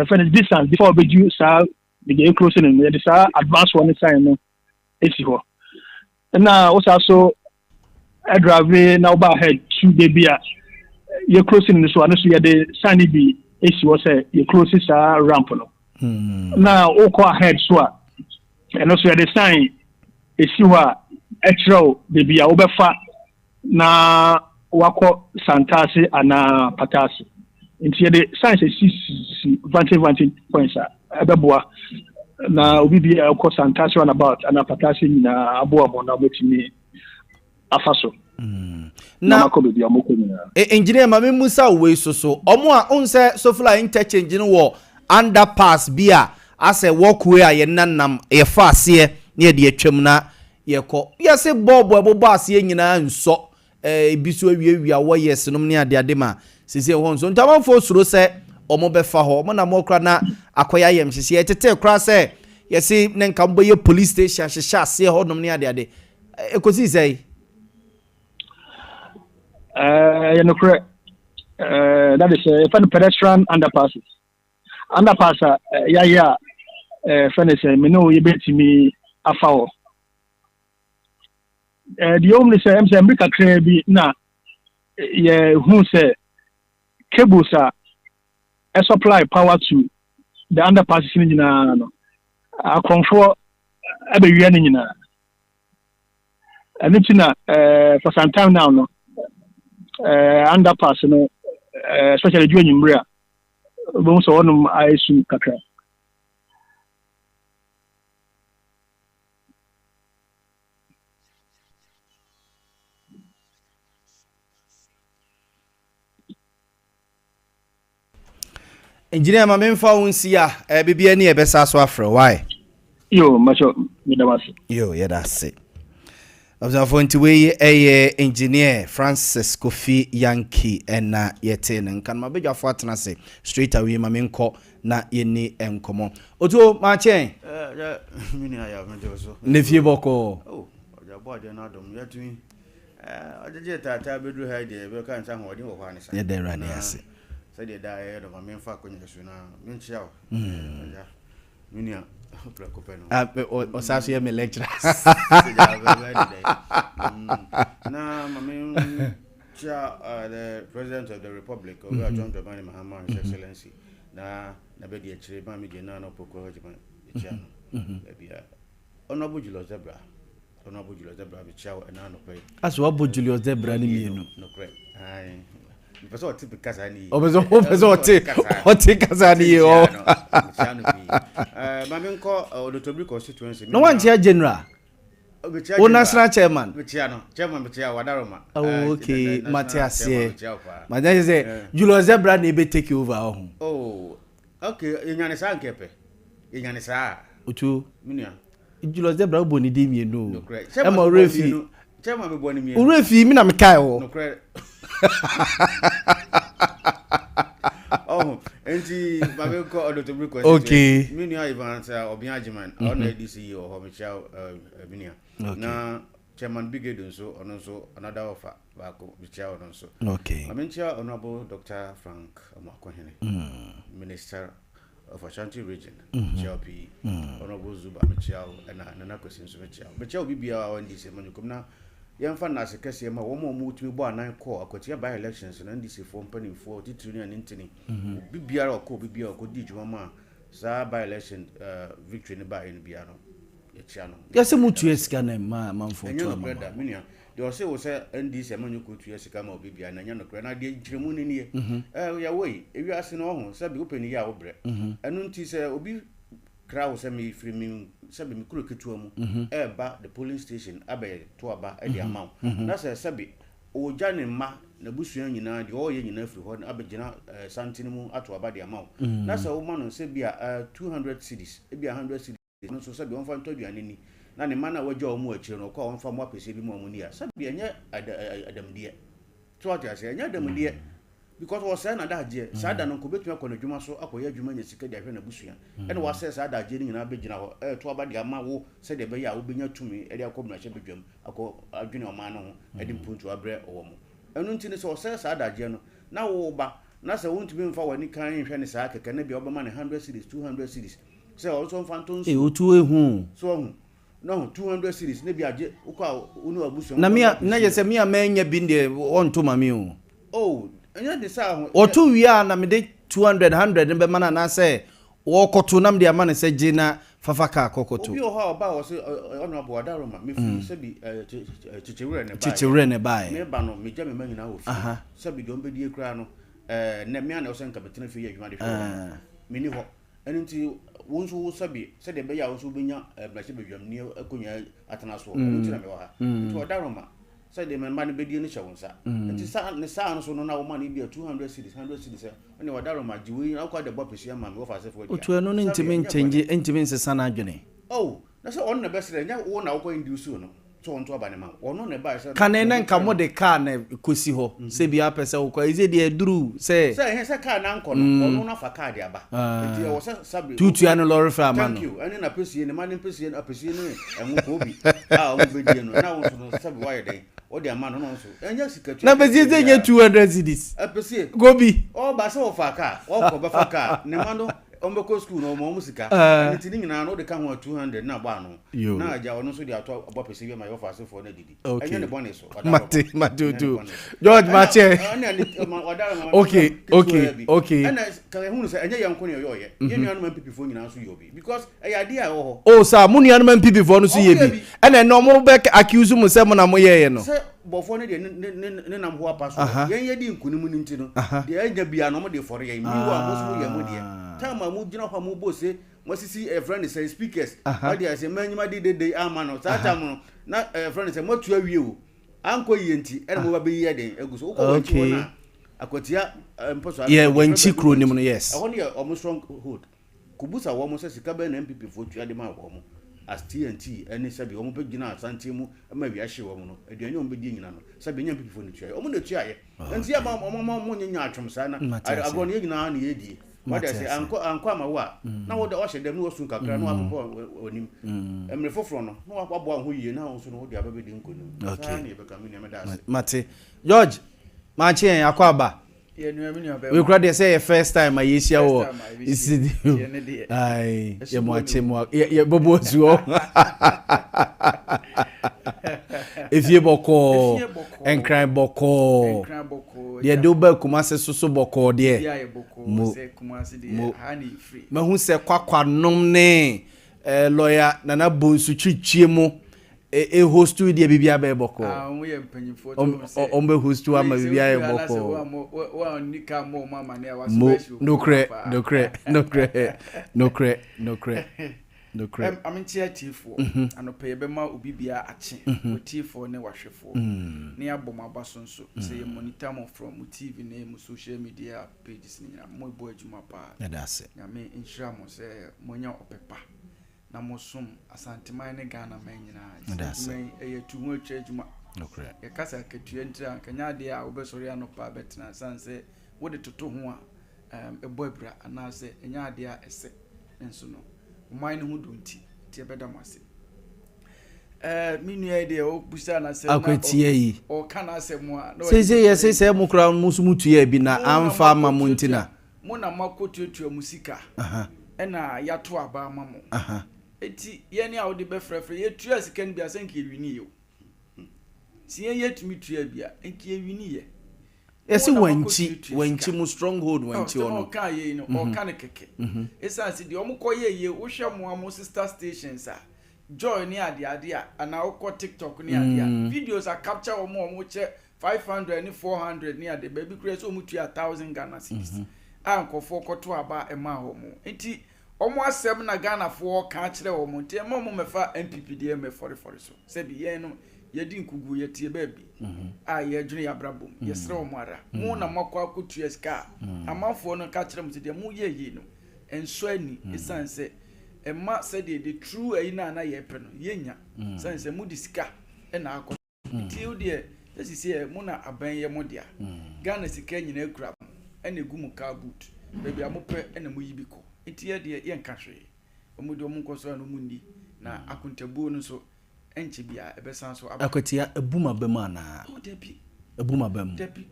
for the distance before we do sir the closing in the advance warning sign no esi ho na also a drive now ba head to the beer you closing so and so you the sign be esi ho say you closing sir ramp no now oko ahead so and also the sign esi ho extra the beer obefa na wako Santase ana Patase into the science is vantage points abeboa na obi bi akọ Santase on about ana Patase na aboa mo na metimi afaso na ko be amoko ni engineer mame musa we so omo a onse Sofola interchange no wo underpass bia ase walkway a ye nanam ye fa ase ne de atwam na ye ko ye se bobo ebobo ase nyina nso biso awiawia wo yesenom ne ade ma sisi ho nso ntamanfo suro se omo befa ho mo na mo kra na akoya yem hye etete kra se yesi ne nka mbo ye police station hye ase ho nom ne ade ekosi sei you know correct that is for pedestrian underpasses ya furnace me no ye betimi afa the only say America bi na ye who say cables are supply power to the underpasses ni nyina no akonfo abewia ni nyina and it's na for some time now no underpass no especially during Umbria bon so onum aisu kakra engineer ma memfa wonsi a bibia ne ebesa so afre why yo macho midawase yo yedase observe nti we engineer Francis Kofi Yankee na yete ne nkan ma bedwafo atena se straight away ma menko na yeni enkomo oto ma chen mini aya mede so ne fie boko oja boade na dom yatumi ojeje tata bedu ha de be kan san hodin wo kwa ne sa ye dey run yase say de da e do ma menfa konya so na menchia o oja mini a o sa so ye me lecturer na mami cha the president of the republic John Dramani Mahama, His Excellency na be di chire ba mi de na no poko hojima cha no bia honorable Julius Zebra be cha na no pay aso abo Julius Zebra ni mienu no correct ai because o tipi kasa ni obezo o kasa ni o cha no bi mami nko Odotobri constituency no one chair general o national chairman chairman bitia wadaroma okay Matthias Matthias say Julius Zebra na be take over okay enyane sa nkepe enyane sa otu minia Julius Zebra bo ni di mienu e ma refi chairman be bo ni mienu refi mi na me kai ho no correct enti babe ko Odotobri ko okay minia Ivan say Obian Ajiman on ADC o ho Michel minia na chairman Brigade so ono so another offer ba ko Michel ono so okay Amincha Honorable Dr. Frank Amakohene Minister of Ashanti Region CLP Honorable Zuba Michel and Nana Kosin so Michel bibia on this manukum na yemfa na sekese ma wo mo mutumi bo anan call akotia by elections na ndisi for company for tituni and intini bibia ko bibia ko di djuma ma za by election victory ne ba en bia no ya no yase mutu esika na manfo to ma minia they say wo say ndisi amanyuko tu esika ma bibia na nya no kra na de jiremu ni ne ya woi ewi ase no ho say bi open ya wo bre enu nti say obi crowd say me free me say me kuro ketua mu ba the polling station abe to aba e dia maw na say be o jane ma na busua nyina de o ye nyina free ho abe gina santini mu ato aba dia maw na say o ma no say bia 200 cedis e bia 100 cedis no so say be on fa ntoduane ni na ne ma na waja o mu akire no ko on fa mu apese bi mu mu ni ya say bia nya adam die to ati ase nya adam die because was say na da je sada no ko betuma ko na dwuma so akoye adwuma nya sika de ahwe na busua ene was say sada je ni nyina be gina ho to aba de ama wo say de be ya wo benya tumi e de akọ bna hye bedwam akọ adwene o ma no ho e de mpuntu abre owo mu enu ntini so say sada je no na wo ba na say won tumi mfa wani kan hwe ne saa keke na bia obama ne 100 cedis 200 cedis say also mfa nton so otu ehu so hu no 200 cedis ne bia je ukwa unu abusua na mia na je se mia manya bi de on to mami o enya de sa ho otu wia na me de 200 100 be mana na say wo koto nam de amane se gina fafaka kokoto obi o ha oba o se honorable Adaroma me fi se bi chichewure ne bai me ba no me ja me manyina wo fi se bi do mbe die kra no na me ana o se nka betena fi adwuma de fi me ni ho enti wonso wo sabi se de be ya wonso benya blashe bedwam ni akonya atana so enti na me wa ha to Adaroma say the man be die ni chawonsa enti sa ne sa no so no na wo man bia 200 cedis 100 cedis ene Adaroma jiwe akwa de bopesi ama me wo fa se for dia otu eno no ntimi change ntimi nsesa na adwene na say on na be sere nya wo na wo kwa induce no so on to aba ne ma ono na ba say kan na nka mo de car na kosi ho se bia pese wo kwa ize de duru se say car na nko no ono na fa car de aba enti wo say sabi tutu anu lorry fa ma no thank you ene na pesi ne ma ne pesi ne apesi ne enwo ko bi o mo be die no na wo so sabi why dey o de ama no no so enya sikatu na bezi nye 200 cedis apesi gobi o ba se o fa car o ko ba fa car ne ma no ombeko school no mo musika and it nyina no de ka ho 200 na ba no na aja ono so de ato abo pese bi ma yo fa so for na didi enye ne bonus so Mate George Mache okay and ka hu no say enye yanko ne yo ye ye nuanu man pipi fo nyina so yo bi because e ya dia ho oh sir mu nuanu man pipi fo no so ye bi and no mo be accuse mu say mo na mo ye no say bofo ne de ne nam ho apa so yen ye di nkunimu ni nti no de anya bia no mo de for ye mi wa mo so ye mo de time mu gina ho mo bo se mo sisi a friend say speakers what they say manyima de ama no sa time no na friend say mo tu awie o anko ye nti e mo ba be ye den eguso wo ko wanchi wona akotia mposo yeah wanchi kro nim no yes ehon ye omo strong hold kubusa wo mo se sika be na MPP fo tu ade ma wo mo as TNT any sabi omo be gina asante mu ma wi ahye wo mo no aduane omo be di nyina no sabi nya MPP fo no tu aye omo na tu aye nti ya ma omo nya atwom sa na ago ne nyina na ye die what they say anko ama wo a na wo de o hye dem no sun kakra no apopo onim emre foforo no no abo ho yie na wo so no wo de ababe di nkonim sa na e be ka me ne me da mate George Mache en Akwa we crowd they say first time I yesia wo isi ai ye mo ache mo ye bobo zuo efie boko enkran boko ye do ba kuma se soso boko de mo se kuma se de honey free ma hu se kwakwa nom ne lawyer nana bonsu twitwie mo hostu de bibia be boko we empanyifo to be hostu ama bibia e boko wa nika mo mama ne wa special no cre amintia tifo anope be ma obibia ache tifo ne wahwefo ne abom abasonso say you monitor mo from TV ne mu social media pages ni mo bo adwuma pa that's it nyame inshira mo say monya opepa na mosum asanteman ne Ghana manyina men eyetu atwa adwuma okay ye kasa ketua ntira kanya de a obesori anopa betena sanse wode toto ho a ebo abra anase enya ade a ese enso no man ne hu donti tie beda mase minu ya de o busa na se akwatie yi o kana asem a se mo kra musumutu ya bi na amfa mamuntina mo na makotuatua musika ena yato aba mamo eti ye ne a wode be frefre ye tua sika n bia senke ewini yo si ye yetumi tua bia enke ewini ye esi wanchi mu stronghold wanchi ono o ka ye no o ka ne keke esa si de omokoye ye wo hwe mo am sister stations a joy ne ade a ana wo TikTok ne ade videos are capture omo che 500 ni 400 ni ade baby create so mutu 1000 Ghana cedis ankofo koto aba ema ho mo enti omo asem na Ghana fo ka kire omo enti ema mo mefa MPP de me 44 so se bi ye no ye di nkugu ye tie baby ye dwene ya brabom ye sere omo ara mo na makwa kotu eska amafo no ka kire mo de mo ye yi no enso ani esanse ema se de true ayi na ye pe no ye nya sanse mo disika na akọ enti o de esi se mo na aban ye mo dia Ghana sika nyina ekura ena egu mu car boot baby amope ena mo yibiko enti ye de ye nka hwe omo de omo nkoso no mundi na akuntabu no so enche bia ebesan so akwatia ebuma bema na o debi ebuma bem debi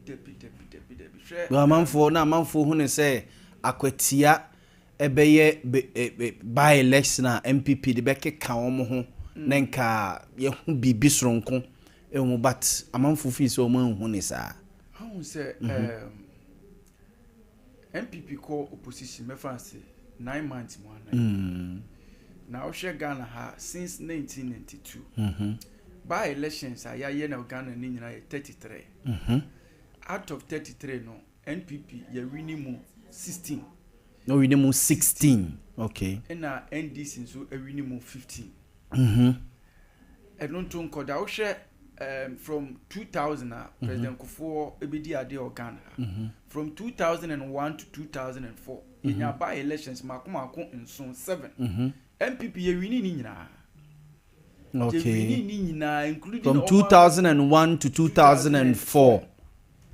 hwe ba manfo hu ne se akwatia ebeye by election na MPP de bekeka omo ho na nka ye hu bibi soronko emu but amanfo fi so omo hu ne sa hu se MPP ko opposition me France 9 months mo na na o hwe Ghana ha since 1992 by elections ayaye na Ghana ni nyina 33 out of 33 no NPP ya wini mu 16 no wini mu 16 okay na NDC so wini mu 15 enonto nkoda o hwe from 2000 President Kufuor ebedi ade Ghana from 2001 to 2004 in your by elections makomako nson 7 MPP ye wini ni nyina okay ni nyina including from 2001 to 2004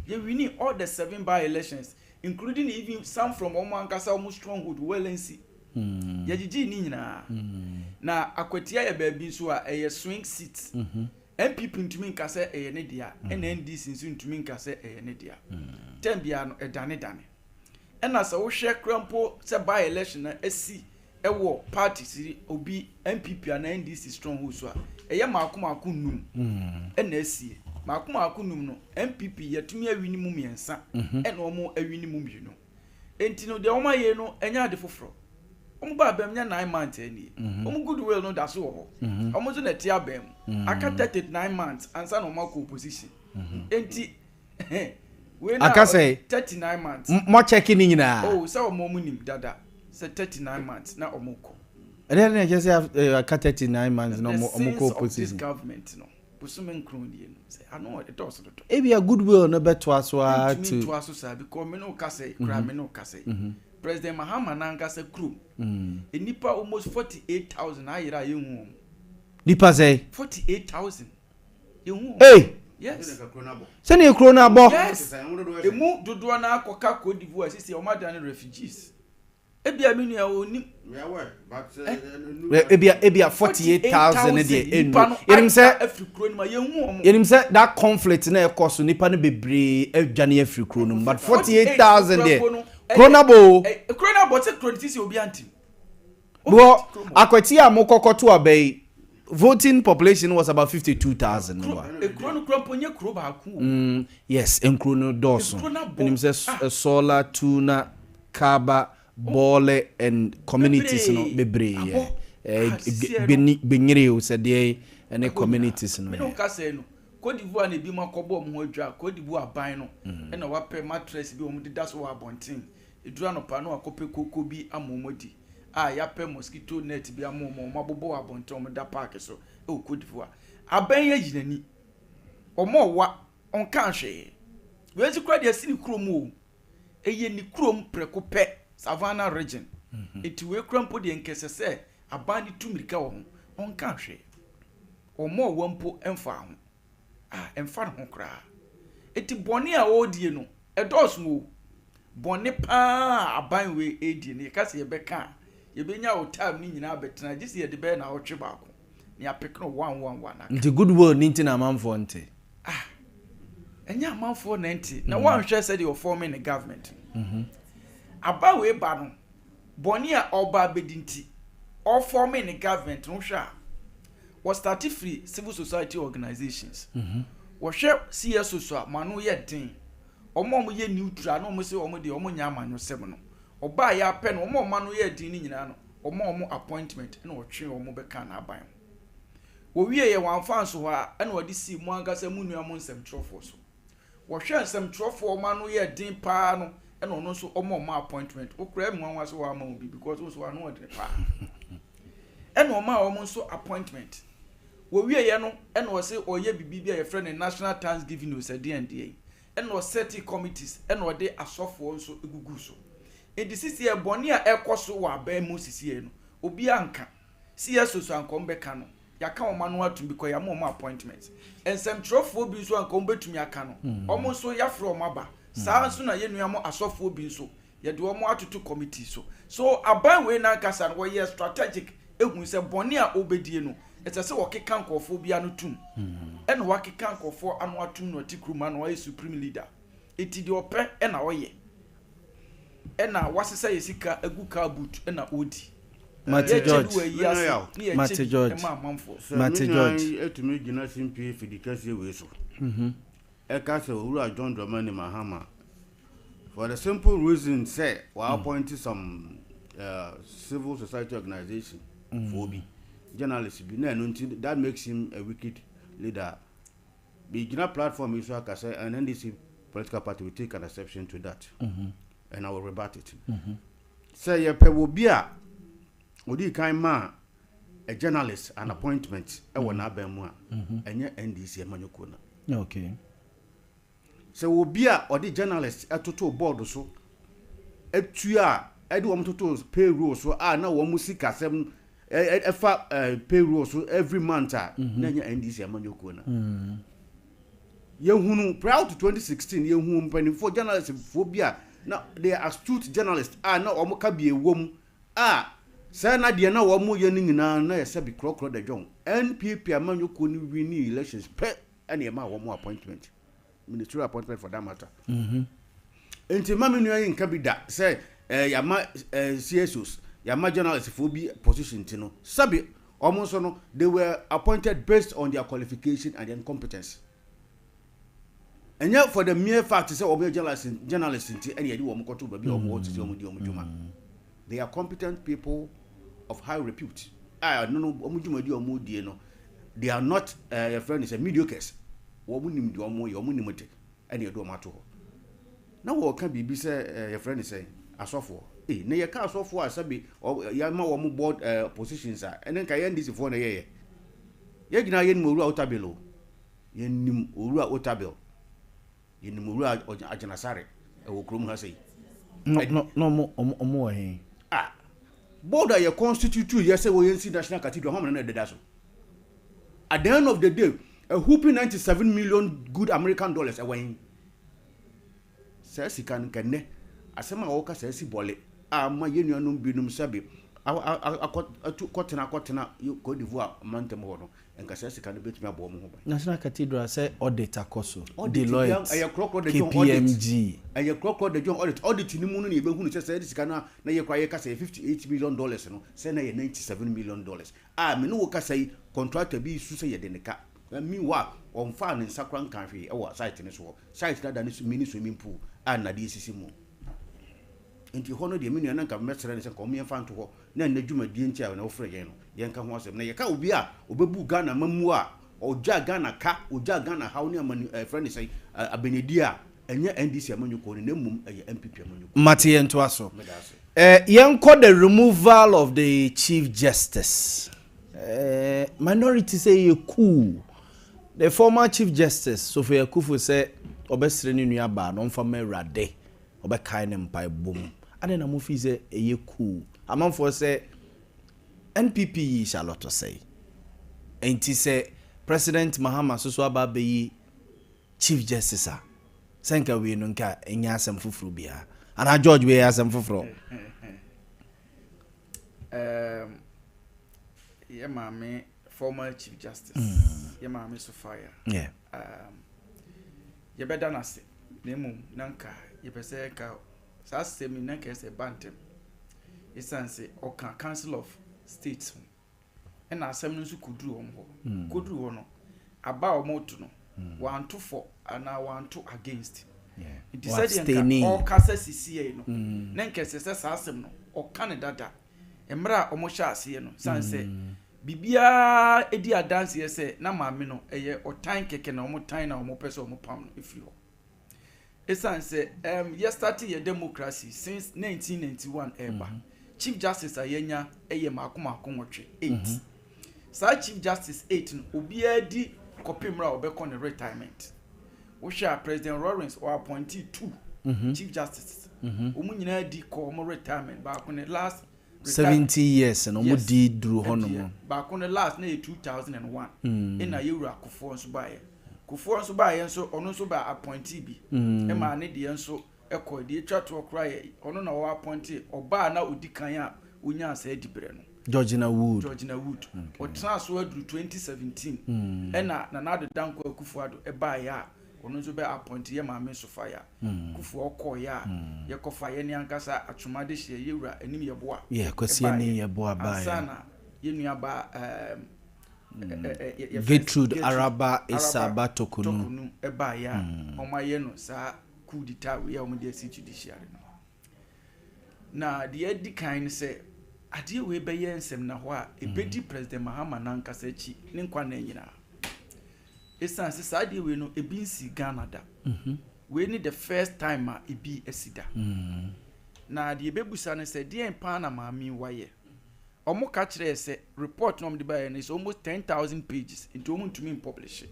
ye wini all the 7 by elections including even some from Omankasa almost stronghold Wellency ye gigi ni nyina na akwatia ya baby so a swing seat MPP ntumi nkase ne dia NDC nso ntumi nkase ne dia tem bia no edane and as a share crampo say by election na esi ewo party siri obi MPP and NDC stronghold so eye maako num na esi maako num no MPP yetumi awini mu miensa na omo awini mu mienu enti no de omo ye no enya ade foforo omo ba bam nya 9 months ani omo goodwill no da so ho omo so na ti abam aka 39 months ansa no mako opposition enti we na aka say 39 months mo checking ni nyina oh so omo mu nim dada say 39 months na omo ko then just aka 39 months no omo ko opposition this government no busumen kroni no say I know it does not e be a goodwill no beto aso to aso say because me no ka say kra me no ka say President Mahama nanga say crew enipa almost 48,000 ayira yehu nipa say 48,000 yehu hey yes say na ekro na abo yes emu dodo na akoka Cote d'Ivoire sisi o madan refugees ebia menu ya oni ebia 48,000 de enu yenim say that conflict na ekoso nipa no bebre adwane afrikro no but 48,000 de kronabo say kronitisi obi antim bo akwati amokokoto abai voting population was about 52,000 ekrono kro ba ku yes enkrono doso yenim say solar tuna kaba bole and communities no bebre benyere o se de ene communities no me no ka say no Cote d'Ivoire na bi makobo mo adwa Cote d'Ivoire ban no e na wape mattress bi o mo dida so wa bontin edura no pa no akope koko bi amomodi ya pe mosquito net bi amomo mabobo wa bontin o mo da park so e Cote d'Ivoire aban ya yinani omo wa onka hwe we zi kra de asini krom o eye ni krom preko pe Savannah region eti we krampo de nkese se abani tumirika wo onka hwe omo wampo emfa ho emfa ho kra eti boni a odie no edos mo boni pa aban we edie ne ka se ye beka ye benya o time ni nyina betena gisi ye de be na otwe baako ne apekno 111 na the good word ninti na manfo nte enya manfo 90 na wan hwe se de forming the government aba we ba no boni a oba bedinti all forming the government no hwa was start free civil society organizations was share CSO so manu ye den omo ye neutral no mo se omo de omo nya amanyo sem no oba ya pe no omo manu ye din ni nyina no omo appointment na otwe omo beka na aban wo wie ye wan fan so ha na odi si mu angasa mu nua mo nsem trofo so wo hwe nsem trofo manu ye din pa no na ono so omo appointment okura mu anwa so wa ma obi because so wa no odi pa na omo so appointment wo wie ye no na wo se oye bibi ya friend national thanksgiving no se D&D na wo set committees na wo de asofo nso egugu so edi sisi e boni a ekoso wa ba mu sisi e no obi anka CSO so ankom beka no yaka o manu atum because ya mo appointment ensem trofo bi so ankom betumi aka no omo so ya from aba saa nso na ye nuamo asofo bi nso ye de omo atutu committee so aban we na kasa no ye strategic ehun se boni a obedie no ete se wokeka nkofo bia no tum ene wakeka nkofo anu atum no tikruma no ye supreme leader eti de ope ena oye ena wasesa yesika aguka boot ena odi Mate George etumi gina simpi fidikasi we so ekase owura John Dramani Mahama for the simple reason say we appointed some civil society organization for be journalists be na no that makes him a wicked leader. Begin platform is like I say, and NDC political party will take an exception to that, and I will rebut it. Say ye pe will be a odi kind man, a journalist, an appointment. I will not be more, and ye NDC manukuna. Okay. So will be a odi journalist a total board so. Etua, I do want to pay rules so now one music asem. Payroll so every month nanya NDC amanyokona yehunu prior to 2016 yehunu mpanifo journalists phobia now they are astute journalists na omoka bie wom say na de na wo ye nyina na yesa bi krokro da jon NPP amanyokoni win elections pe na e ma wo appointment ministerial appointment for that matter enti mama nua yin ka bi da say yama CSOs yama journalists for bi position tino sabi almost no they were appointed based on their qualification and their competence. And yet for the mere fact say omo journalists nti ene yedi wo mkoto ba bi omo tisi omo di omo djuma. They are competent people of high repute. No omo djuma di omo die no. They are not your friend is a mediocres. Wo mu nim di omo ye omo nimete ene yedo omo ato ho. Na wo ka bibi say your friend is say asofo na ye ka asofo asabi ya ma wo mu board positions a ene ka ye ndisi fo na ye gina ye nim owura otabelo ye nim owura otabelo ye nim owura ajanasare e wo krom ha sei no mo he board a ye constitute ye say wo ye nsi national cathedral ho na deda so at the end of the day a whooping 97 million good American dollars away say sikan kanne asema wo ka say si bole ama yenuanum binum sabe akotena Cote d'Ivoire mantem ho no enka say sikan betumi abo mo ho ba National Cathedral say audit akoso Deloitte KPMG aye krokro de John audit ni mu no ne behunu say sikan na ye kwa ye ka say $58 million no say na ye $97 million me no wo ka say contractor bi su say ye de neka meanwhile on fan in Sakran country e site ni so site na da ni mini swimming pool na de sisi mu enti hono de menu na nka mesere ne se ko me fan to ho na na dwuma die ntia na wo frɛ yɛn no yɛn ka ho asɛm na yɛ ka obi a obebu Ghana mamu a oja Ghana how ne amani friend say abenedi a enye NDC amanyu ko ne mum MPP amanyu ko mate yɛn to aso yɛn kɔ the removal of the Chief Justice minority say you cool the former Chief Justice Sophia Kufu say obesre ni nua ba no mfa mawrade obekai ne mpai bom ade na mo fi say eye cool amanfo say NPP Charlotte say enti say President Mahama so aba be Chief Justice senka we no nka enya asem fufuru bia ana George we asem fufuru yeah mama former Chief Justice yeah mama Sophia yeah ye beda na se nemu nanka ye pese ka sa semi nanka se bantem isanse oka Council of State and asem no su kudru ho no aba omoto no 1 to 4 and 1 to against it decided nka o kasa sisi no nanka se sa asem no o kan dada emra omo sha ase no sanse bibia edi adanse ye se na maame no eye otan keke na omo tan na omo pese omo pam no efi ho esanse ye started your democracy since 1991 eba Chief Justice ayenya eye makoma 8 sa Chief Justice 8 no obi adi kopimra obekọ ne retirement wo sha President Lawrence or appointee 2 Chief Justice omu nyina adi ko omo retirement ba ko ne last 70 years and omo di dru hono ba ko ne last na 2001 ina yewura Kufuor nso bae nso ono nso ba appointee bi e ma ne de nso ekọ de twa to kra ye ono na wo appointee oba na odikan a onya asa edibre no Georgina Wood o transfer adru 2017 ena na nado danko Kufuor e ba ya ono nso ba appointee ye ma me Sophia Kufuor kọ ya ye kofa ye ni ankasa atwomade hye yewura anim ye boa ye kwasi ni ye boa ba ya sana ye nua ba Gertrude Araba Isaba Tokunu eba ya omaye no sa kudita we ya omde si judiciary no na de edi kan se ade we be ye nsem na ho a ebedi President Mahama nankasa chi ne nkwa na nyina esanse sa ade we no ebi nsi Ghana da we ni the first time a ebi esida na de ebebusa ne se de empa na maami waye omo ka kire se report no mde baye is almost 10,000 pages into omo to me publish it.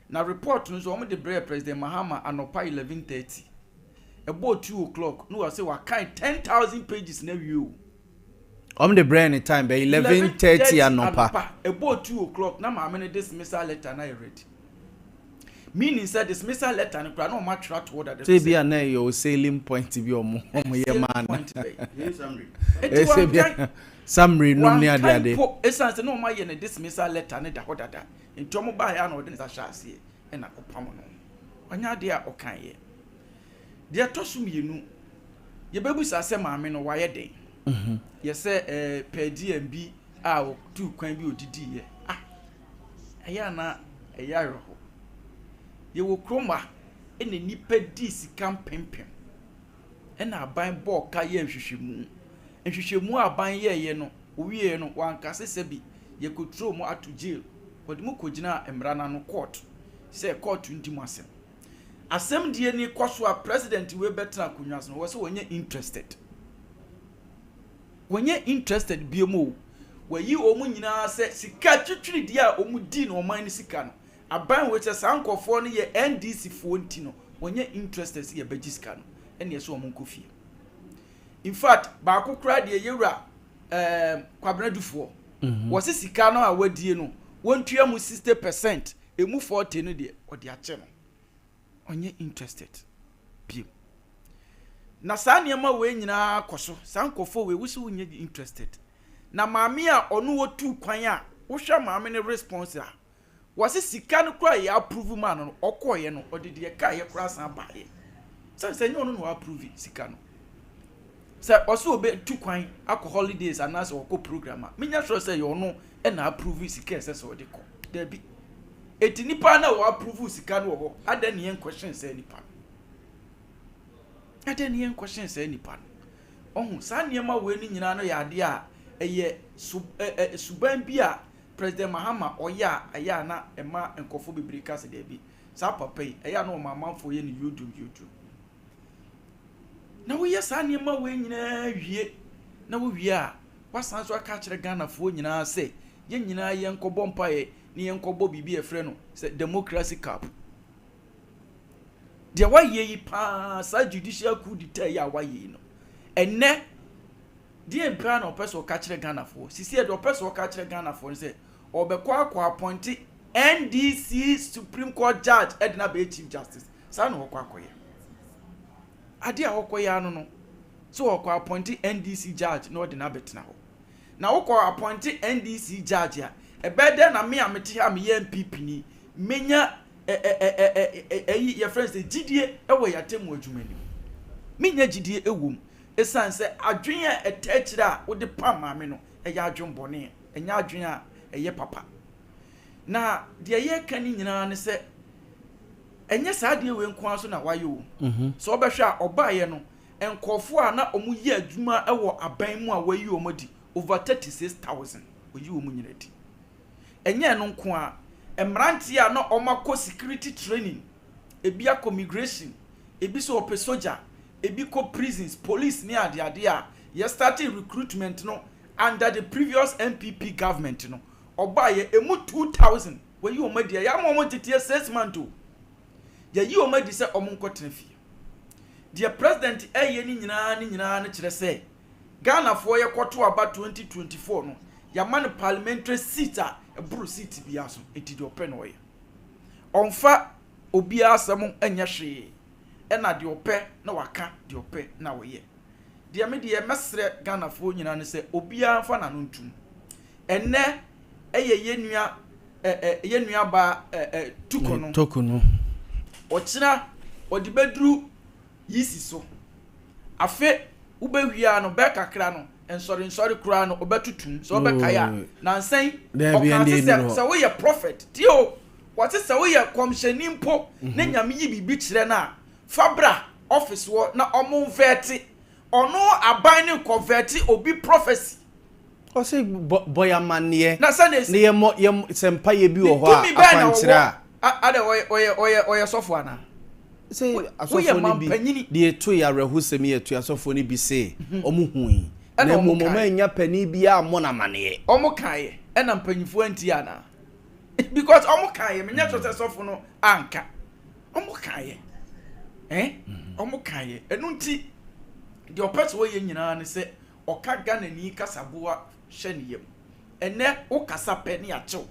Na report no so omo de break President Mahama anopa 11:30 about 2 o'clock no say wa kind 10,000 pages na view omo de break any time by 11:30 anopa about 2 o'clock na ma me dismissal letter na ready meaning said dismissal letter no kra no ma track to order say bia na your selling point bi omo ye man summary no ne ade essence no ma ye ne dismissal letter ne da hodada nti omo ba ya na ode ne sa hya ase e na opam no onya ade a okan ye Dia tosu mienu. Ye bebu sa se maame no waye den. Ye se per DMB a tu kwan bi odidi ye. Eya na eya roho. Ye wo kroma ene nipa di sika pempem. Ena aban bo ka ye nhwehwemu. Nhwehwemu aban ye no, owie no wankase sebi ye kotro mu atu jail. Wodi mu kogina emrana no court. Say court ndi mu asem. Asem die ni kwaso a president we betra kunwas no, wo se wonye interested. Wonye interested biemo. Wayi omu nyina se sika twitwiri die a omu di no man ni sika no. Aban we se sankofo no ye NDC fo nti no, wonye interested se ye bagi sika no. Ene so omu nkofie. In fact, ba akokra de yewura kwabena dufo. Wo se sika no a wadie no, wontua mu 60%, emu 40 no de odi ache no. Onye interested. Pim. Na saa niema we nyina koso, sankofo we wusi wonye interested. Na maame a onu wotu kwan a wo hwa maame ne response a wase sika no kura ya approve man no okoye no odi de ka ye kura san baaye se nyo no approve sika no se oso obe tu kwan akọ holidays anase okọ program a menya sure say yo no e na approve sika se so de ko da bi eti nipa na wo approve sika no ho ada ne en question say nipa ada ne en question say nipa ohun sa niema we ni nyina no ya ade a eye suban bi a President Mahama oya aya na ema enkofo bebrika se de bi sa papa yi aya na o mamanfo ye ni YouTube na wo ye sa niema we nyina wie na wo wie a wasan so aka kire Ghana fo nyina se ye nyina ye nkobo mpae ni ye nkobo bibi efre no se democracy cup de wa ye yi pa sa judicial coup d'etat ya wa ye no enne die mpra na opeso ka kire Ghana fo sisi e de opeso ka kire Ghana fo se obekọ akọ appoint NDC Supreme Court judge Edna Bay Chief Justice sa na okọ akoye ade a okoye anu no so okọ appoint NDC judge na odi na betina ho na okọ appoint NDC judge a ebede na me amete ha me MPP ni menya your friends the gidie ewo yatem adwumani menya gidie ewom esan se adwen a etachire a wo de pam maame no eya adwen bone enya adwen a eye papa na de ye kan nyina ne se enye saa de we nko aso na wayo so obehwe a obaye no enkofo a na omu yi adwuma ewo aban mu a wayi omodi over 36,000 oyi omu nyina di enye no nko a emranti a na omako security training ebi akọ migration ebi so ope soldier ebi ko prisons police ni ade a ye started recruitment no under the previous MPP government no obaye emu 2000 wayi omadi ya ma omotete 6 months o ya yi omadi se omonkotena fi the president eye ni nyina ne kire se Ghana for ye kwoto aba 2024 no ya man parliamentary seat a eburu seat bia so enti de open no ye onfa obi asem enya hwe ena de ope na waka de ope na wo ye de me de mesre Ghana for nyina ne se obi anfa na no ntum enne eye yenua ba tukono ochira odibedru yisi so afe ubehwia no be kakra no ensori kura no obetutum so obekaya na nsen okan se we ye prophet tio what se we ye komsheni mpo na nyame yi bibi kire na fabra office wo na omo veti ono aban ne converti obi prophecy o say Boamah ne na sane ne ye sempa ye bi wo ho a akwantira ade oye sofo ana say asofo ni bi de to ya rehusem ye to asofo ni bi say omo hui na momoma anya pani bi a mo na mane omo kae na mpanyifo anti ana because omo kae menya to sofo no anka omo kae omo kae enu nti de opese wo ye nyina ne se oka Ghana ni kasaboa hye ne yem ene wo kasa pe ne achew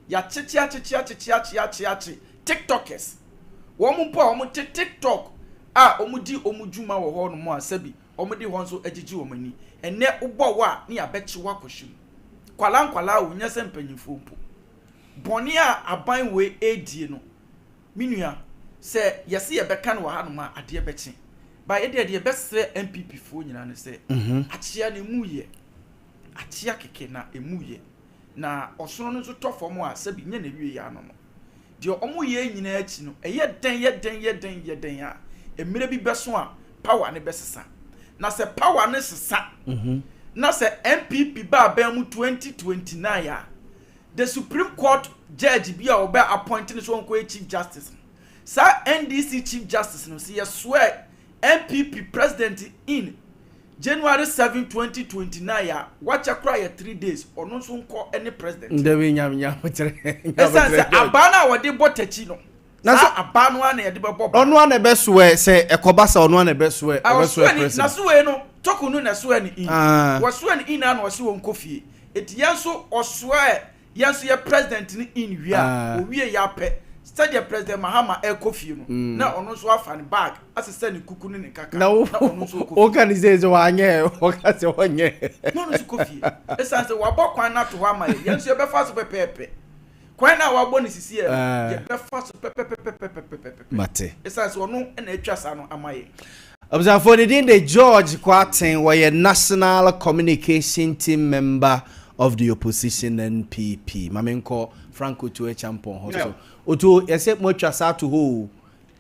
ya cheche TikTokers wo mu po wo TikTok a omudi omudwuma wo ho no mo asabi omudi ho nso agigi wo mani ene ubo wa ne abechi wa koshim kwala wo nya sempanyifo mpo boni a aban we edie no minua se yesi ye beka no ha no ma ade bechi By the best MPP for you and say, Achia ni muye, Achia keke na emuye, na osono so tough for more, sabi nye ne wie ya no. The omu ye nyina achi no, ye den ya, e mere bi beso a power ne besesa. Na se power ne sesa. Na se MPP ba ba mu 2029 ya. The Supreme Court judge bi a oba appointing so onko chief justice. Sa NDC chief justice no say swear MPP president in January 7 2029 ya watch akra ya 3 days ono so nko any president Ndewe nyam esanse abana wode botachi no na abano ana ye de bebo ono ana besoe se ekobasa ono ana besoe president na so we no toko no na so ani in wo so ani in na no so won kofie etiyanso oswe yanso ye president ni in wia owie ya pe study president Mahama Ekofie no na ono so afa ne bag asesa ne kuku ne kaka na ono so kofi organize wanye okase wanye no so kofi esanse wabo kwan na to ho ama yanso ye be fa so pepepe kwan na wabo ne sisi ye be fa so pepepe mate esanse ono na atwa sa no ama ye observe for the George Kwaten were national communication team member of the opposition NPP. Mamenko Franco to a champion hoso. Oto except much as to ho.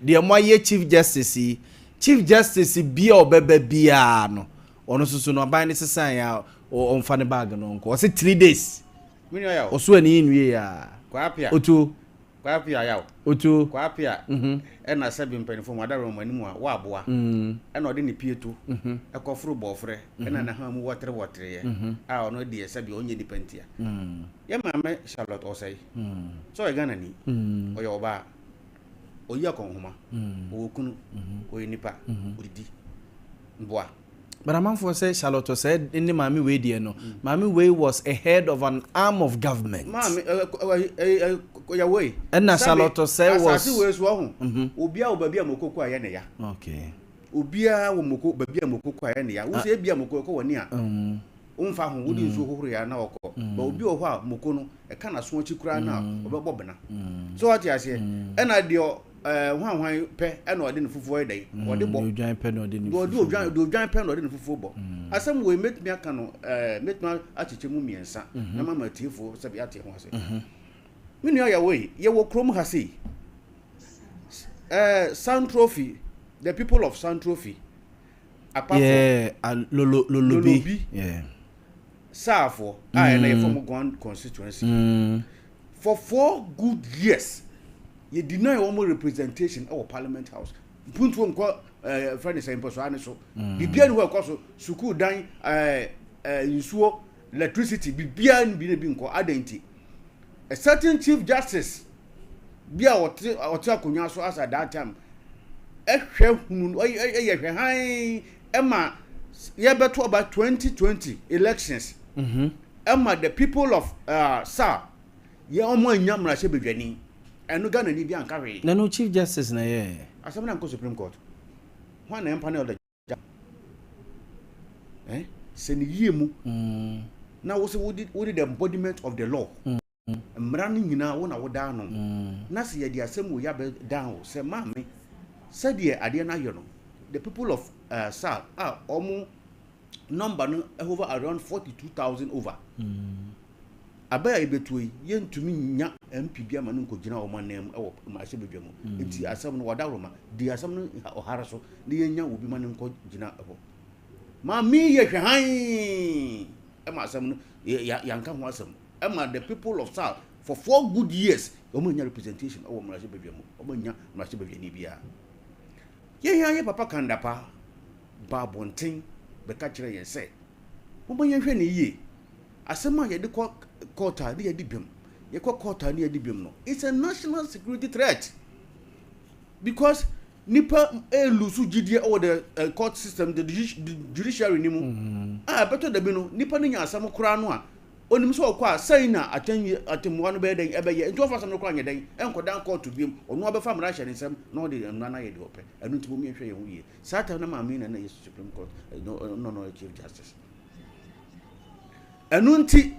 The moye Chief Justice be or bebe biano. Ono so no buy necessary or on funny bag no. Was it 3 days? Oso ani inwie ya. Kwapia. Oto Kwapia yaw. Oto Kwapia. E na sabi mpanifo mu adaro manimu a wa aboa. E na ode ne pieto. E kofuru bofre. E na ha mu wotre ye. A ono de sabi onye dipentia. Ye mama Charlotte Osei. So e gana ni. Oye oba. Oyi akonhoma. Okunu. Oyi nipa. Odidi. Mboa. But a man for say Charlotte said in the Mami Way dear no. Mami Way was a head of an arm of government. Your way. And na Charlotte said was Obia obabi amokoko aye ne ya. Okay. Obia wo moko babi amokoko aye ne ya. Wo se bia mokoko woni a. Umfa ho wodi nso hohoro ya na okọ. Ba obi o ho a moko no e ka na so chikura na obebo bena. So what you say? E na de hwan pe e na ode ne fufuo edai. Ode bo. Odwan pe na ode ne fufuo. Odwan pe na ode ne fufuo bo. Asem we metmi aka no metmi achiche mu miensa. Na mama tiefo sabi ate ho ase. Minu ya way ye wo krom ha sei. Sound Trophy, the people of Sound Trophy. Apart Lolobi. Yeah. Safo, I am from Gwan constituency. For 4 good years, you deny almost representation of our Parliament House. Puntu nko friend is impossible and so. Bibia no ko suku dan yusuo electricity bibia bi nko adenti. A certain Chief Justice bia ote akonwa so as at that time ehwe hunu ehwe han ema ye beto about 2020 elections ema the people of sir ye omo anyam ra she bedwani eno Ghana ni bia nka hwe na no Chief Justice na ye asem na nko Supreme Court who na panel the se ni yemu na wo se wo did the embodiment of the law mrani nyina wo na wo da no na se ye dia asem wo ya be down se mame se dia ade na yo no the people of South omo number no over around 42,000 over abaya ibetui ye ntumi nya MP bia ma no nkogina o manem e wo ma hye bedwam enti asem no wada roma di asem no ohara so ne ye nya obi ma no nkogina ho ma mi ye hwe han e ma asem no ya nka ho asem and the people of South for 4 good years omo nya representation o mo hye bedwam omo nya ma hye bedwani bia ye papa kandapa ba bonten be ka kire ye say omo nya hwe ne ye asema ye de quarter de ye di bem ye quarter ne ye di bem no it's a national security threat because nipa lusu gidie over the court system the judiciary ni mu beto da bi no nipa ne nya asem kura no a onim so okwa sai na atemwa no be den ebeye nti ofa asem no kura nya den enkodan court biem onu obefa mra hye nsem no de na ye de ope enu nti bo mi hwe ye hu ye sata na ma mi na ye Supreme Court no Chief Justice enu nti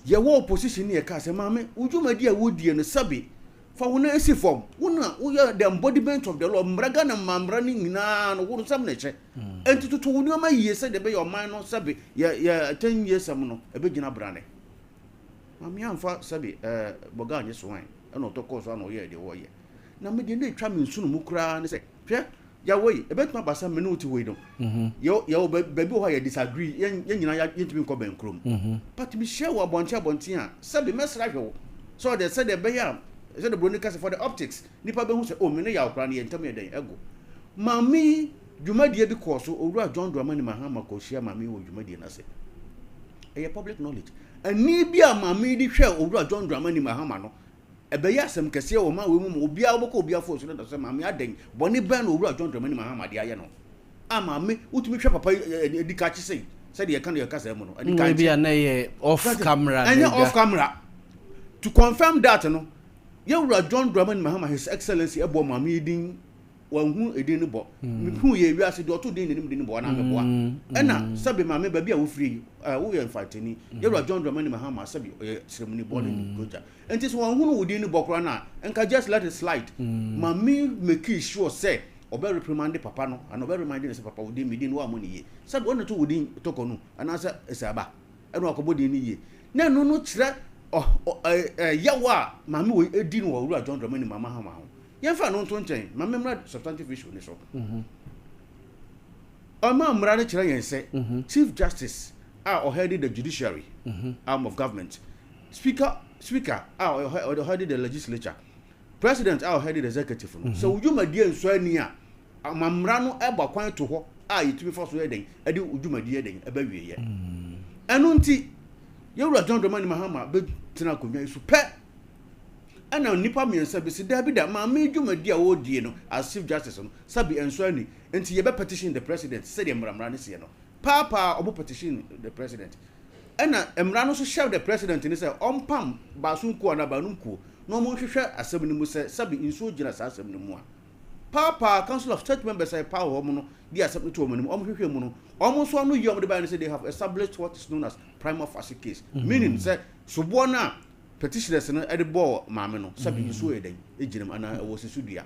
ye wo opposition ne ye ka se mame ujumadi a wodie no sabe for one esi form una we are the embodiment of the law mraga na mamra ni nyina no wo sam na che enti to wo ma yie se de be your man no sabe ya 10 years am no e be gina brane mami amfa sabe boga anye so wan e no to course na o ye de wo ye na me de na twa me nsu no mu kura ne se hwe ya wei e betuma basa me no ti wei no yo baby ho ya disagree ye nyina ya yentimi ko ben krom but me share wo abonte a sabe mesra hwe wo so they said the beya said the broadcast for the optics nipa be hu say oh me ne ya okra ne yentam ye den ego mami dwumadie bi ko so owura John Dramani Mahama ko hia mami wo dwumadie na se e public knowledge ani bi a mami di hwe owura John Dramani Mahama no e be ya asem kese wo ma we mu obi a oboko obi afo so no say mami aden boni ben owura John Dramani Mahama de aye no a mami utumi hwe papa edi ka chi sei said ye kan ye kasa mu no edi ka bi na ye off camera and off camera to confirm that no Yaw John Dramani Mahama His Excellency ebo mami din wanhu edin bo me hu ye wiase de oto din ni bo na me boa na sabe mami ba bia wo free wo ye fatini Yaw John Dramani Mahama sabe ceremony bo ni goja enti so wanhu no wodin ni bo kro na enka just let it slide mami make sure say obe reprimand papa no and obe remind say papa wodin me din wo amoni ye sabe wona to wodin toko no anasa esaba eno akobodin ni ye na no no kire yawa mami we edi no Owura John Dramani Mahama ho yemfa no nto nchen mami mra substantive issue ni so ama mra ne kire yen se Chief Justice headed the judiciary arm of government, speaker headed the legislature, president headed the executive so udwumadie nso ani a amamra no eba kwan to ho yitumi fa so eden edi udwumadie den eba wiye eno nti Yaw John Dramani Mahama be tena konwa isu pe ana nipa miensa be sida bi da ma dwumadi a wo die no as Chief Justice no sabi enso ani enti ye be petition the president said the mramra ne se no papa obo petition the president ana emra no so share the president ni say ompam basunku na banunku no mo hwehwe asem ni mu say sabi inso gira sa asem ni mu a papa council of church members say power ho no dia asem to omo hwehwe mu no omo so no yom de by say they have established what is known as prima facie case meaning say subo na petitioners no edebo maame no sabi inso eden eginam ana wo sesudua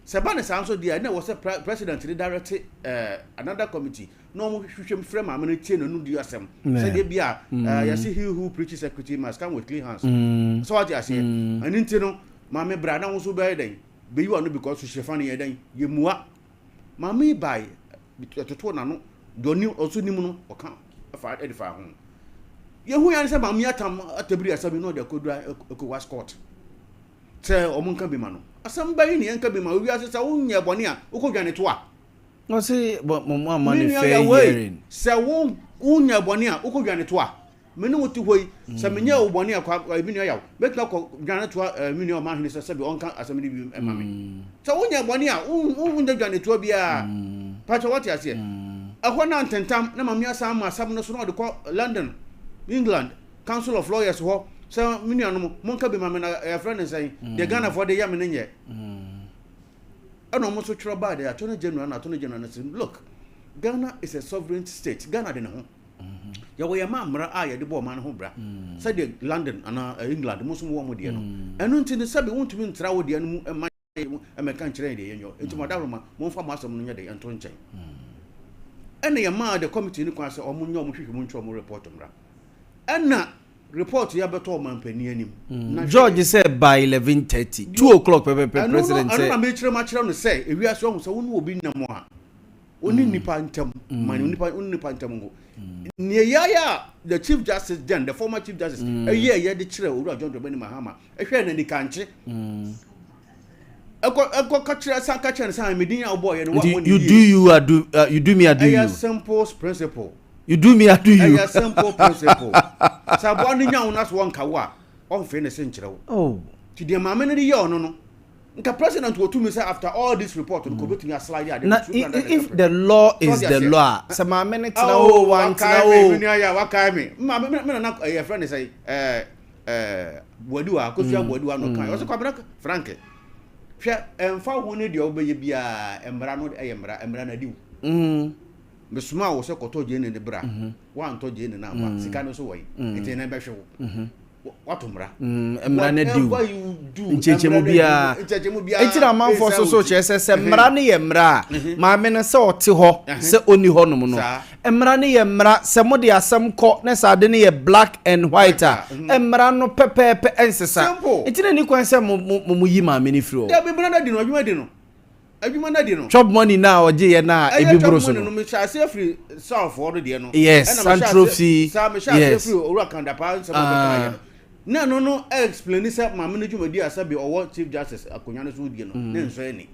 Sabana sanso dia na was a president the direct another committee no mo hwehwem frame maame no tie no du asem say dey bia you see he who preaches equity must come with clean hands so what you say and nti no maame bra na wo so be den be you no because so shefa ne den yemua maame bai toto na no doni oso nim no oka afa edifa ho yehu ya say maame atam atabiri asabi no de kodura ekowa court say omunka bi ma no asamba yi ne yanka bi ma wi asesa wonye bone a ukodwane to a no say mo amani fair hearing say wonye bone a ukodwane to a meni woti hoi say menye wo bone a kwa bi ne yaw betina ko dwane to a mini o ma hene say be onka asamni bi emame say wonye bone a wonde dwane to bi a pacha what you say ahọ na ntentam na mamia sa ma asam no so no de ko London England Council of Lawyers ho so mini anum monka be mama na your friend say the Ghana for the yam nenye ano mo so twro ba the attorney general na say look Ghana is a sovereign state Ghana de ne ho ya wo yama mra a ye de bo man ho bra say the London and England mo so wo mo de no eno nti ne sabe wontumi ntra wo de no mu emeka nkire de yenyo enti mo daroma mo mfa mo asam no nya de ento nchen ena yama the committee ni kwa say o mo nya o mo hwehwe mo ntwa mo report mra ena report ya beto mampani anim George said by 11:30 2 o'clock president say I me kire no say ewiase ohun say wonu obi nam a oni nipa ntam man nipa ntam go ne ya the chief justice then the former chief justice ye de kire Owura John Dramani Mahama ehwe na ni kanche eko ka kire san ka kire san medin ya boy no you do me I do you a simple principle you do me I do you a simple principle sabo ni nya una so wonka wa on fe ne se nkire wo ti de maame ne ye ono no nka president wo tumi say after all this report ko betumi slide if the law is the law say maame ne tena o wan tena o ni aya wakai me maame me na your friend say boaduwa ko fia boaduwa no kan o se kwabena frank hwe emfa ho ne de obeye bia emra no emra na diu mesuma wo se koto je ne bra wa nto je ne na ma sika no so wai enti na behwe wo watomra mmara na diu nchechemu bia etira manfo so chese se mmara ne ye mmara ma me ne se ote ho se oni ho nom no mmara ne ye mmara se mo de asem ko ne sa de ne ye black and white mmara no pepepe ensesa etira ni kwan se mo yi ma me ne firi o da be mmara na di no adwuma na di no chop money na oje ye na ebi bro so no me sha se free south for de no yes Santrophy sa me sha se free owura kanda pa se mo ka no explain this up my management dia sabi or chief justice akonya no so die no na nso ani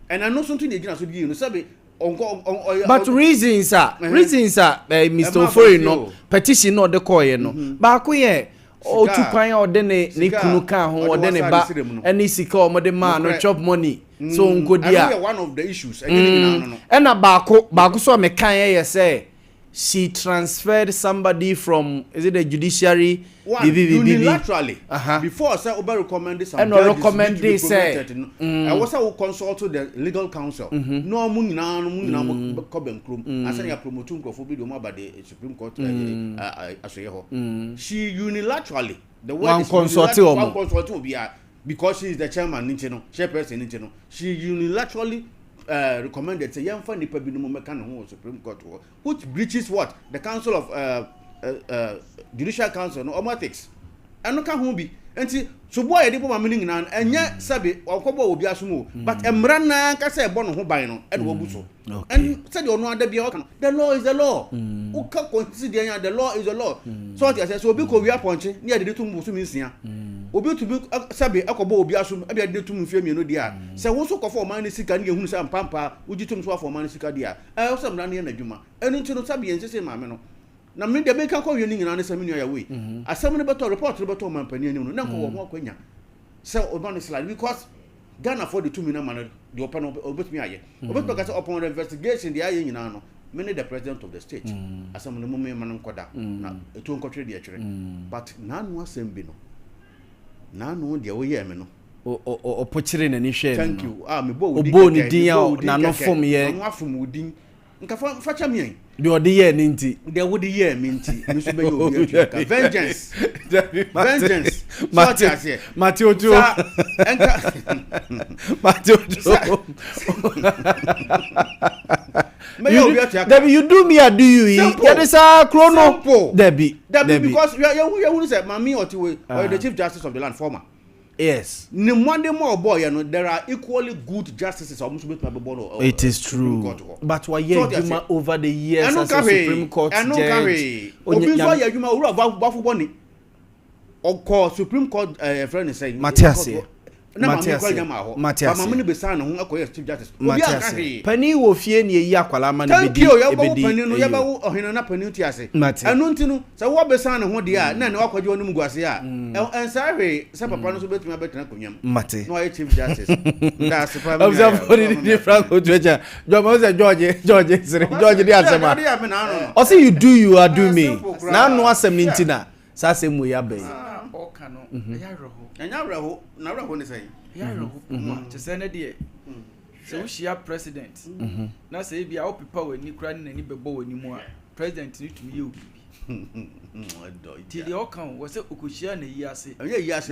and I know something dey gina so die no sabi but reasons are Mr. Ofori no petition no de call no ba ko ye o tu kwan o de ne kunu ka ho o de ne ba any sika o de man no chop money so nkodia one of the issues no na ba ko so me kan ye say she transferred somebody from is it the judiciary unilaterally before say oba recommend some and recommend this say I was consult the legal counsel no mu nyina ko benkrom asan ya promote nkrofo bi do mo about the Supreme Court asoye ho she unilaterally the one consult obi because she is the chairman ninchino chairperson ninchino she unilaterally recommended say yemfa nipa bi no mo meka no ho Supreme Court which breaches what the Council of Judicial Council no ethics eno ka ho bi enti so boy dey poma mini nyina enye sabe okobo obi asomo but emra na ka say ebo no ho ban no e do wabu so and said ono ada bia o the law is the law who can consider the law is the law so what you say so obi ko wi aponche ne ade tum busu minsia obi to bi sabe akobo obi asomo abi ade tum mfie mienu dia say wo so kofo man sika ne ehunu say ampampa ujitum so afo man sika dia o sam na ne na dwuma enu nti no sabe yense ma me no na me de be kan ko wi ni nyina ne sami nua ya we asam ne beto report ne beto man pani anim no na ko wo ho akwanya say oban slide because Ghana for the 2 million man the open obetumi aye obetumi ka say upon the investigation the aye nyina no me the president of the state asam ne mummy man nkoda na etu nkotwe de atwere but nanu asem bi no nanu de wo ye me no o pochire na ni hwe thank you me bo ni din na no fom ye no afom udin nka fa cha me de odi ye ni nti de wo de ye me nti no so be yo bi atwere vengeance Matthew Debbie, you do me, I do you. That is a chrono. Debbie, because you who say, Mammy or the Chief Justice of the land, former. Yes. No Monday more boy, you know, there are equally good justices almost with my bono. It is true. But why you over the years as a Supreme Court judge? Of course, Supreme Court friend is saying Matthias. Matthias. Mama be sign on who Chief Justice. Matthias. Penny will fear near Yakwala man. Thank you, Yabu or Hina Penutiase. And Nuntino, so what be sign on what they are, none of what you know Guasia. And sorry, some upon us bet me better than Mate. No, Chief Justice. That's the problem. Observe what it is, Franco Georgia. George, the answer. I say you do, you are do me. Now, no, as a mintina. Sase mu ya be o kanu enya reho na reho ne say ya reho te se ne de se wo shia president na se bia o pepa wani kura ne ni bebo wani mu a president ni tumi ye obi ti de o kan wo se okoshia na yi ase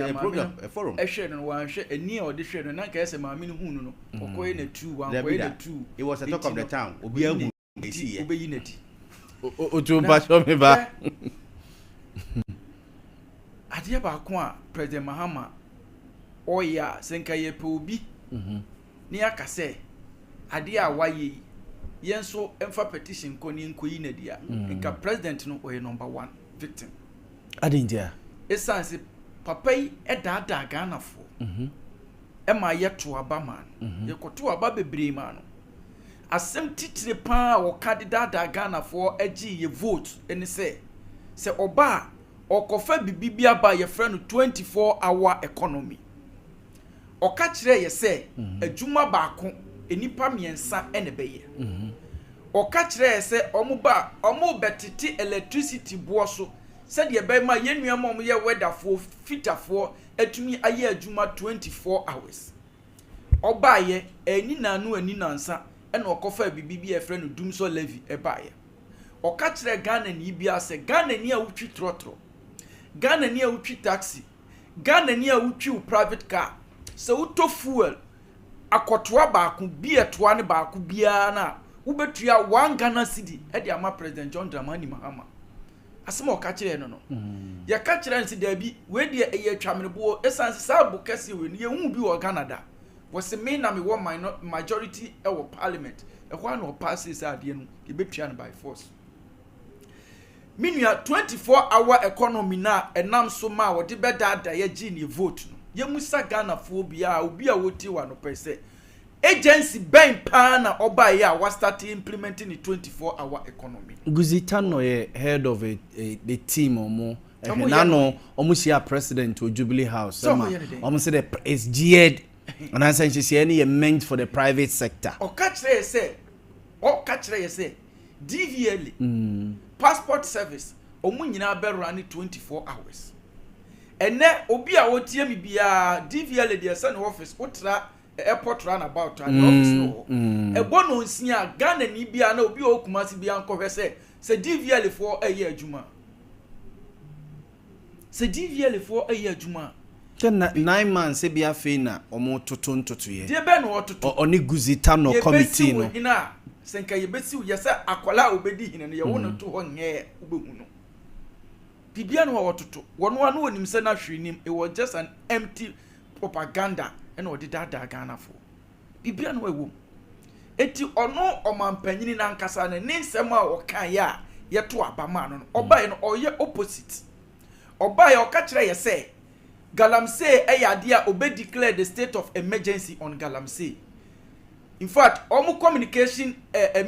a program a forum hwe no wan hwe ani a o de hwe no na ka se ma me no hunu no okoye na 2 wan koye na 2 it was a talk of the town obi agu esi ye obeyi na ti o tu ba show me ba Ade ba ko a President Mahama oya senka ye pe obi ni aka se ade a waye yenso emfa petition ko ni nkoyi na dia nka president no oye number 1 victim ade ndia esanse papai edada Ghana fo ema ye to aba man ye koto aba bebre man no asem titire pa wo candidate Ghana fo agi ye vote eni se oba okofa bibibia ba ye friend 24-hour economy oka kire ye se adwuma baako enipa miensa ene beye oka kire ye se omo betiti electricity boso se de be ma ye nuama omo ye weatherfo fitafo atumi aye adwuma 24 hours oba ye eni nanu ani nansa ene okofa bibibia friend dumso levy eba ye oka kire Ghana ni bia se Ghana ni a wutwi trotro Ghana ni a wutwi taxi Ghana ni a wutwi private car so wuto fuel akotwa baako bi etoa ne baako bia na wubetua 1 Ghana cedi e de ama President John Dramani Mahama asema o ka kire no ya ka kire nsi da bi we de eye twamenebo esanse sabo kase we ne hu bi wo Canada was me na me wo majority e wo parliament e ho na o pass is ade no e betua no by force minua 24-hour economy na enam so ma wo de bedada ye gi ni vote no ye musa Ghana fo bia obi a woti wa no pese agency ben pa na oba ya was start implementing the 24-hour economy. Guzitano ye head of the team omo nano omo share president to Jubilee House omo say the is geared and answer she say any meant for the private sector. O catch say DVL passport service omo nyina be run 24 hours. Ene obi a wotie mi bia DVL dey send office otra airport runabout and office no ebo no nsia Ghana ni bia na obi okumasi bia nkɔhwɛ se DVL for aye adwuma se DVL for aye adwuma then 9 months e bia fe na omo totontoto ye de be no ototo oni Guzita no committee no hina senka ye besi ye se akwala obedi hina no ye wo no to ho nye obehu no bibia no ototo wono anu onim se na hwenim it was just an empty propaganda and what did that Ghana for? Bibia no ewo. Eti ono omampanyini na nkasa na ne nsem a oka ya yeto abama no. Obaye no oye opposite. Obaye oka kire ye say Galamsey eyade a obe declare the state of emergency on Galamsey. In fact, omu communication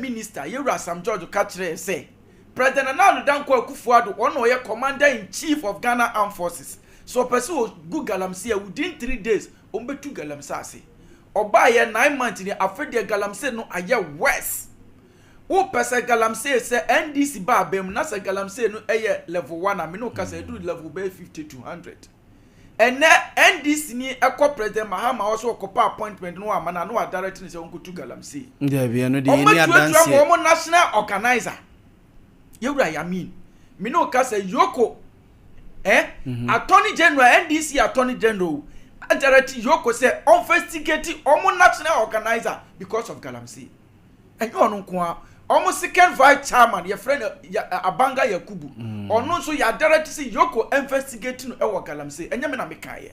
minister Yewura Sam George oka kire ye say President Nana Danko Akufo-Addo ono oye commander in chief of Ghana Armed Forces. So person will go Galamsey within 3 days ombetu Galamsey ase oba ye 9 months ni afede Galamsey no aye west wo pese Galamsey se NDC ba abem na se Galamsey no eye level 1 na me no ka se do level be 50 to 100 ene NDC ni ekọ President Mahama also okopa appointment no amana no direct ni se onkotu Galamsey there be no dey any advance omo national organizer Yewura Yamin me no ka se Yoko Attorney General NDC Attorney General Ajarati Yoko say investigate omo national organizer because of Galamsey. And you know kwa omo second vice chairman your friend Abanga Yakubu. Ono so ya direct say Yoko investigating e wo Galamsey. Enya me na meka ye.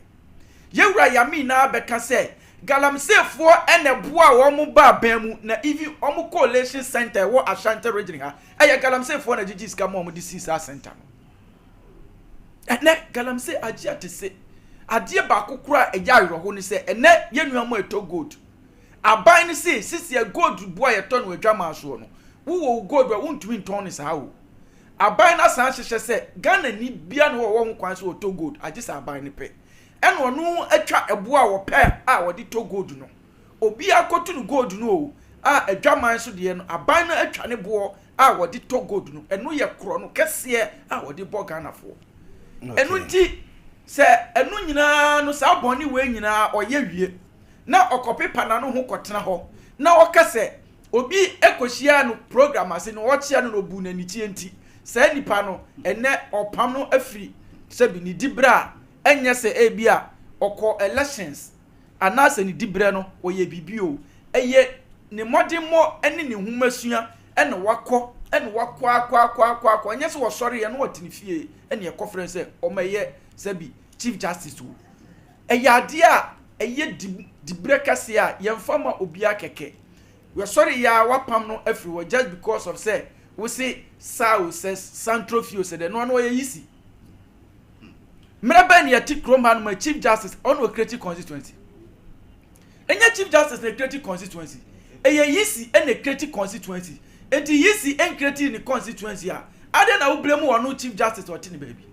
Yewura Yami na beka say Galamsey for ene boa omo ba bemu na even omo coalition center wo Ashanti region ha. Eye Galamsey for na GG ska mo di CSA center. Ene Galamsey agia te say adie ba kokura eja ayroho ni se ene yenuamo eto gold aban ni se sisi e gold boa ye ton wadwama so no wo gold wa wontumi nton ni sa wo aban na san hyehye se Ghana ni bia no wo ho kwan so oto gold agisa aban ni pe ene ono atwa eboa wo pe a wodi to gold no obi akotu no gold no a adwaman so de no aban no atwa ne bo a wodi to gold no eno ye kro no kese a wodi bo Ghana fo eno ti se enu nyina no sa boni we nyina oye wie na okopepa na no ho kotena ho na okase obi ekohia no program ase no wochia no bu na nitie nti se nipa no ene opam no afiri se bi ni dibra enye se ebia oko elections anase ni dibre no oye bibio eye ni modimo ene ni humasua ene wakọ akwa enye se wo sori ye no watini fie ene ye conference o meye sebi Chief Justice wo eyade a eye dibrekase a yemfama obia keke we sorry ya wapam no everywhere just because of say we say South says Central Fio said no no yisi mraba ni ati kroman ma Chief Justice on we create constituency enya Chief Justice na create constituency eye yisi na create constituency enti yisi en create ni constituency a ade na wo blame wo no Chief Justice o tini baby.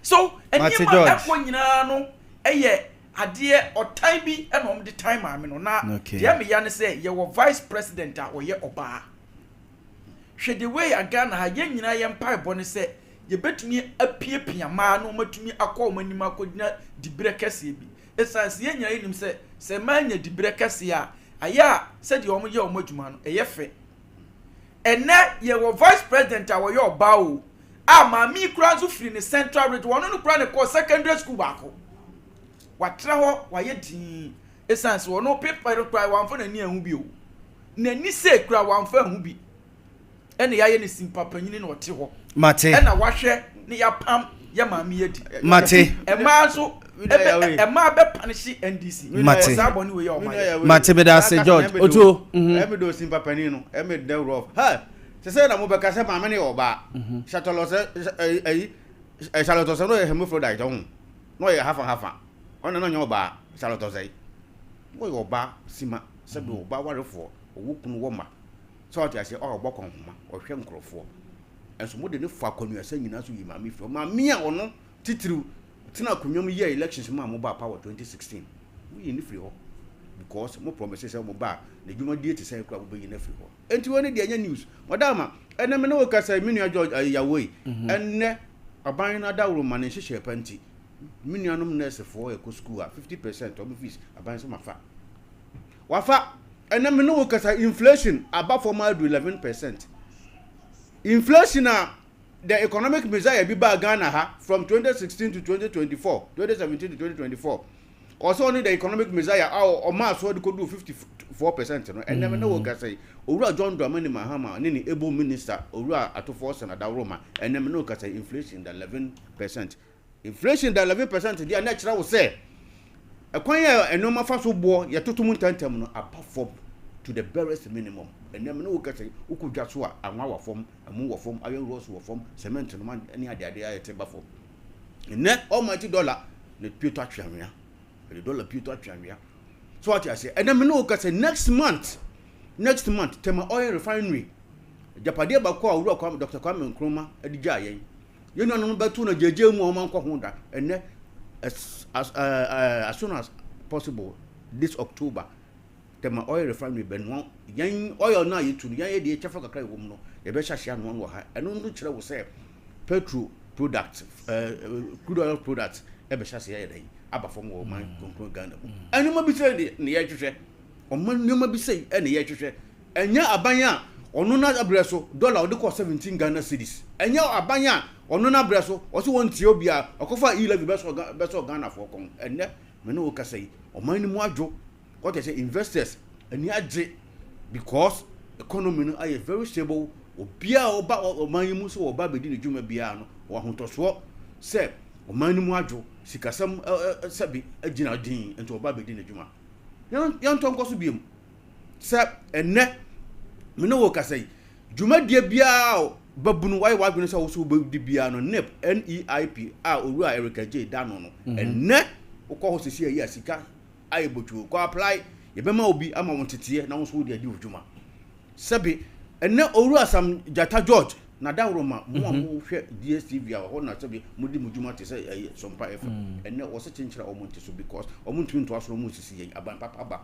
So, and you know, adie or time be and on the time I mean, na Yami Yan say, you were vice president or ye oba. She the way again, her young empire bonnet say, you bet me a peer man, no more to me a call when you could not the breakasi. It's as young him say, man, the breakasia. Aya said you almost your mojuman, a yefe. And now you were vice president or your bow. maami kura nso firi ne central region wɔn no kura ne kɔ secondary school baako watra hɔ wayɛ din essence wɔn no paper no kura wɔn fa n'ani ahu bi o n'ani se kura wɔn fa ahu bi ɛna yɛayɛ ne simpa panyini na ɔte hɔ mate ɛna wahwɛ ne yapam yɛ maami yɛ di mate ɛmaa nso ɛmaa bɛ panishi NDC mate ɔsaabɔ ne wei yɛ ɔman mate bɛda ase George otuo ɛmi do simpa panyin no ɛmi de rough ha sɛ na mo bɛka sɛ maame ne ɔba shatolo sɛ ɛyi shaloto sɛ no yɛ hermaphrodite ho no yɛ hafa ɔna no nyɛ ɔba shaloto sɛ wo yɛ ɔba sima sɛ do ɔba warefoɔ ɔwo kunu wɔ ma sɛ ɔte ase ɔbɔ kɔnhoma ɔhwɛ nkorɔfoɔ ɛnso mo de ne fa akɔnua sɛ nyina so yi maame fi maame a ɔno titiriw tina akonnwam yɛ elections ma mo ba power 2016 wo yi ne firi hɔ because mo promise say mo ba na dwuma die te say kura bo yi na firi hɔ enti woni de anya news madama ene me no wo kasa minua George Yaw enne aban na dawro ma ne hyehyɛ panti minuanom nurse for e ko school a 50% of fees aban so mafa wafa ene me no wo kasa inflation aba for ma do 11%. Inflation the economic measure bi ba Ghana ha from 2016 to 2024 2017 to 2024 also only the economic measure or mass so could do 54% no and never know what say owura John Dramani Mahama ni able minister owura atofo Senator Roma and never know say inflation the 11%. Inflation the 11% the natural will say ekwan ya enoma fa so bo ye totomu tantem no apart to the barest minimum and never know what say ukudwa so anwa wa fom amu wa fom ayo rose wa fom cement no man any ade ayete form ne almighty dollar ne pieto atwamia the dollar pieto atwamia so what I say and then me know say next month Tema Oil Refinery japade ba ko awuro kwa Dr. Kwame Nkrumah adigya yen you know no betu no jeje mu o man ko ho da and as soon as possible this October Tema Oil Refinery benwo yen oil na yetu yen ye de chefa kakra wo mu no ye be hyahye no wo ha eno no kire wo say petrol product crude oil products e be hyahye ye den aba fom wo man konkro Ghana mu enuma bi say de ne ye twehwe o man enuma bi say e ne ye twehwe enya abanya ono na abreso dollar o de ko 17 Ghana cedis enya abanya ono na abreso o se won tie obi a okofa 11 beso Ghana for kon enne me no ka say o man ni mu adwo what they say investors eni agye because economy no are very stable obia oba o man mu so oba bedi ne dwuma bia no o ahotoso se o man ni mu adwo sikasam sabi agina din ento oba bedi ne dwuma yan to nkoso biem se enne me no wo ka say dwuma die bia babunu why wadwene se wo so bedi bia no NEIP a owura Erica J dano no enne ukọ ho sisi ayi asika ayi botu ko apply ye bema obi ama won tete na won so de adi odwuma sabi enne owura Asam Jata George na dawro ma mo mo hwe DSTV a ho na sabi mudi mudwuma te se ayi Sompa FM enne wo se chenchira o mo nte so because o mo ntumi nto asoro mo sisi ayi aban papa ba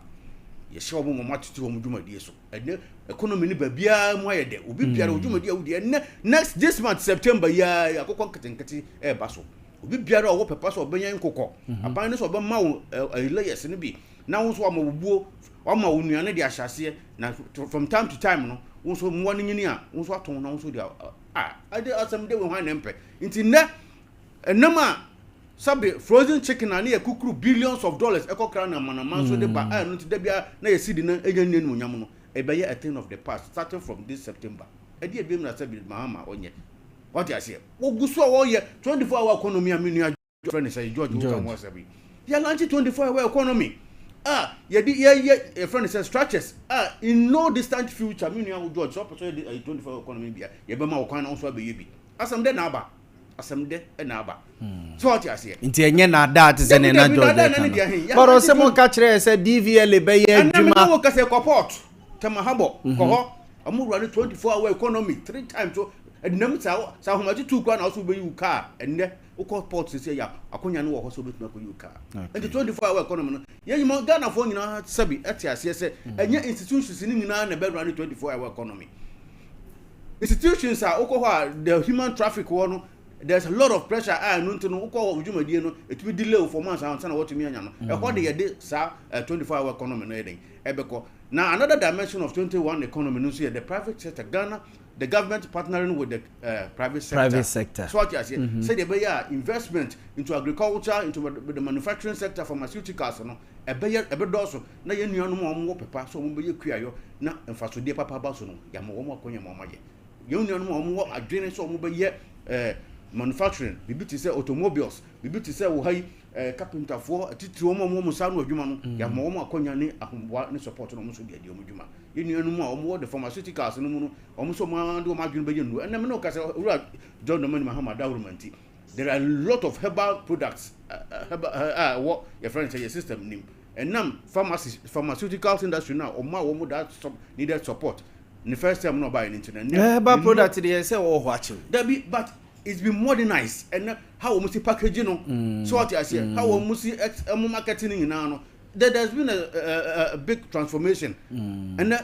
ye hye o mo matete o mo dwuma die so enne economy ni ba bia mo ayede obi biara odwuma die awudi enne next this month September ya akokon ketenkete e ba so obi biara owo pepa so obenyan kokọ aban ne so obema wo layers ne bi na wo so amabuo oma wo nuane de ahyase na from time to time no wo so mo ne nyini a wo so aton na wo so de ade asem de wo hwan ne mpe nti ne enama sabe frozen chicken na ne yakukuru billions of dollars ekokra na manama so de ba no ti da bia na yesidi na enya ne no nyam no e be a thing of the past starting from this September e de ebiem na sabe mahama onye what I say oguso wo ye 24-hour economy aminu friend say George can was be ya launch 24-hour economy ye friend say structures in no distant future aminu George so person 24-hour economy bia ye be ma wo kwan na so be ye bi asam de na aba so what I say nti enye na that is na George but se mo ka kire say DVL be ye adwuma na me wo ka say support temahabo ko ho amuru 24-hour economy 3 times so ednam sa homati 2 kwa na so be yu car enne ukọ port se ya akonya no wo so betuma ko yu car and 24-hour economy no yeyimo Ghana fo nyina sabi etiase se enye institutions ni nyina na be run 24-hour economy institutions are ukọ the human traffic one there's a lot of pressure no nto no ukọ odwumadie no etumi delay for months and na what me anya no e ho de ye de sa 24-hour economy no eden ebeko now another dimension of 21 economy no so the private sector Ghana the government partnering with the private sector. Private sector. So what you say? Say the better investment into agriculture, into the manufacturing sector, pharmaceuticals, no. A better also. Na ye nua no mo pepa so mo be ye kua yo na mfasode papa ba so no. Ya mo mo akonya mo maye. Ye nua no mo adwene so mo be ye manufacturing, bibi ti say automobiles, bibi ti say wo hai carpenter for titiri mo sa no adwuma no. Ya mo akonya ne ahomboa ne support no mo so de ade mo dwuma. Ye nua no mo the pharmaceuticals no no omo so mo ande mo adwene be ye nu. And me no ka say John no man Mahama Dawrumanti. There are a lot of herbal products what your friend say your system name. And now pharmaceuticals industry now or that needed support. The first time not buying internet. Herbal product they say watching. But it's been modernized and how we see packaging so what I say how we see marketing now. There's been a big transformation and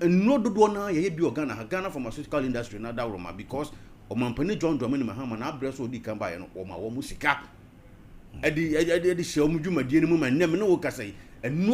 no do one ye do Ghana pharmaceutical industry now that because Omampani John Dramani Mahama na address odi kan ba ye no o ma wo musika edi hye omudwuma die ni mu ma nem no wo kasai eno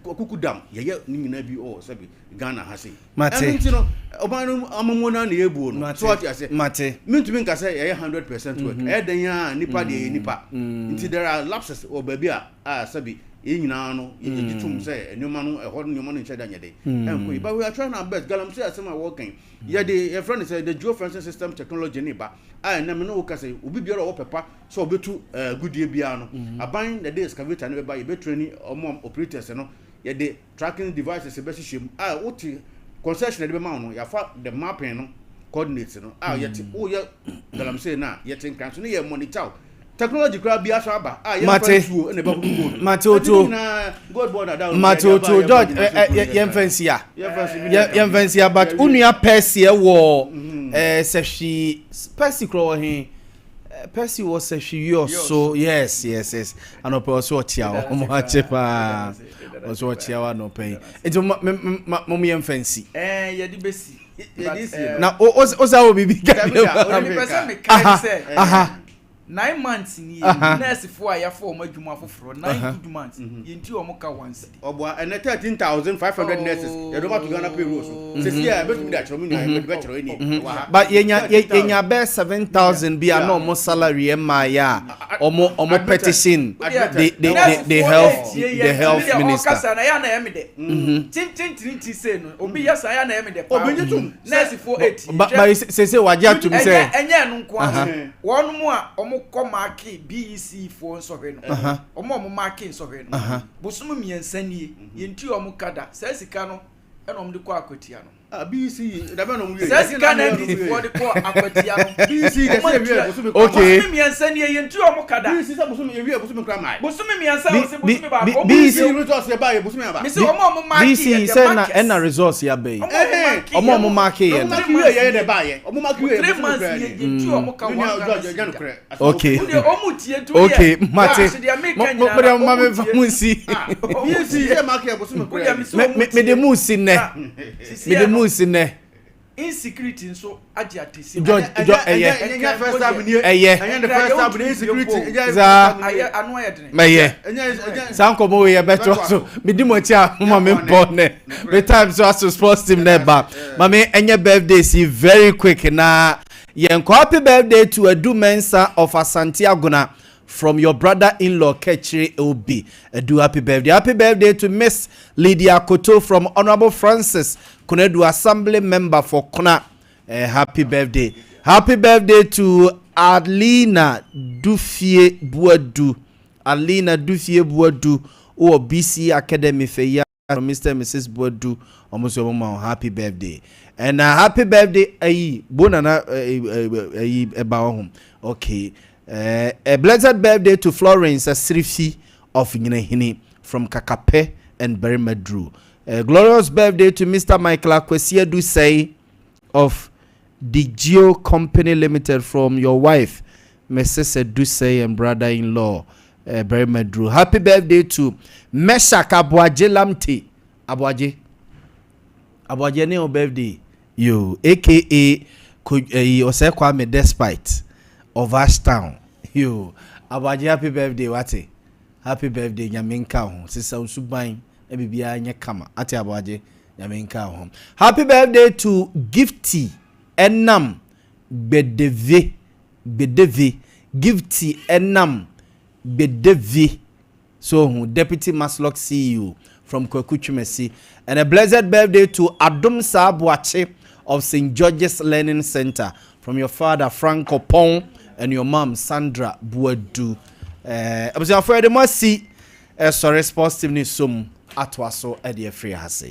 akukudam ye ni nyina bi o sabi Ghana ha sei mate no oban amamona na ebuo no so what you say mate mintumi nkasa ye 100% work den ya nipa de nipa nti there are lapses o baby a sabi nyina no yitum say enuma no ehor nyoma no ncheda nyede enko but we are trying our best galam say asema working ye dey your friend say the geofencing system technology ni ba na me no wo kase obi biara wo pepa so obetu goodie bia no aban the day excavator no be ba ye be training operators no ye dey tracking devices be hihiem woti concession de be ma no ya fa the mapping no coordinates no yeti wo ye galam say na yeti nkan so no ye monitor technology crab bia so aba yemfansuo ne ba kugo Matoto god border down Matoto George yemfansia but unua Percy wo sehwi Percy kro he Percy was sehwi yo so yes and also otia o mo achepa also otia wa no pay ejo mo yemfansi ye di besi na oza wo bibi ka aha 9 months ni nurse for ya for ma dwuma foforo 9 good months yenti o mo ka once obo and 13,500 nurses you don't want to Ghana payroll so say here bet me that chero me be chero ni but yenya be 7,000 bi na omo salary e ma ya omo petition the health minister okasa na ya na eme de tin say no obi ya sa ya na eme de obenyetum nurse for 8 but say waje to me say enye no nko wonu mu a omo ko market BEC for so hwe no omo market so hwe no bosum miensa nie yenti omo kada say sika no e no omo de ko akotia no BEC da be no mu ye say sika na ndi for de ko akotia no BEC de say wie bosum okay bosum miensa nie yenti omo kada BEC say bosum ye wie bosum kra mai bosum miensa o say bosum ba omo BEC resource ye ba ye bosum ya ba me say omo market BEC say na resource ya be omo market ye ye de ba ye omo market ye 3 months yenti omo ka okay omo tie tu okay mate mo me fa musi BEC ye market bosum kra me de musi ne me de musi ne insecurity nso agi atesi George first time ni the first time ni insecurity anu ayedene meye sankomo we ye beto so me di mo tia mo me born the time so as sports team never mama enye birthday see very quick na yenko happy birthday to Edu Mensa of Asante Aguna from your brother-in-law Kechiri Obi. Do happy birthday to Miss Lydia Koto from Honorable Francis Kunedu Assembly Member for Kuna. Happy birthday to Alina Dufie Buadu. Or BC Academy Feya from Mr. and Mrs. Buadu. Almost your mom. Happy birthday. And happy birthday bonana home. Okay. A blessed birthday to Florence Asrifi of Ginehini from Kakape and Berimedru. A glorious birthday to Mr. Michael Akwesia Dusei of the Geo Company Limited from your wife, Mrs. Dusei and brother-in-law, Berimedru. Happy birthday to Meshak Abuaje Lamte. Abuaje ne birthday. You, aka Osekwame Despite of Ashtown. You, Abuaje happy birthday, wate. Happy birthday, Nyaminka home. Sister Usubain, Ebibia Nyakama. Ate Abuaje, Nyaminka home. Happy birthday to Gifty enam bedeve gifty enam bedeve. So Deputy Maslock CEO from Kwekuchumesi. And a blessed birthday to Adom Sabuache of St. George's Learning Center from your father Frank Opon and your mom Sandra Buadu. I was afraid they must see sorry sports team ni sum atwaso e de free hase.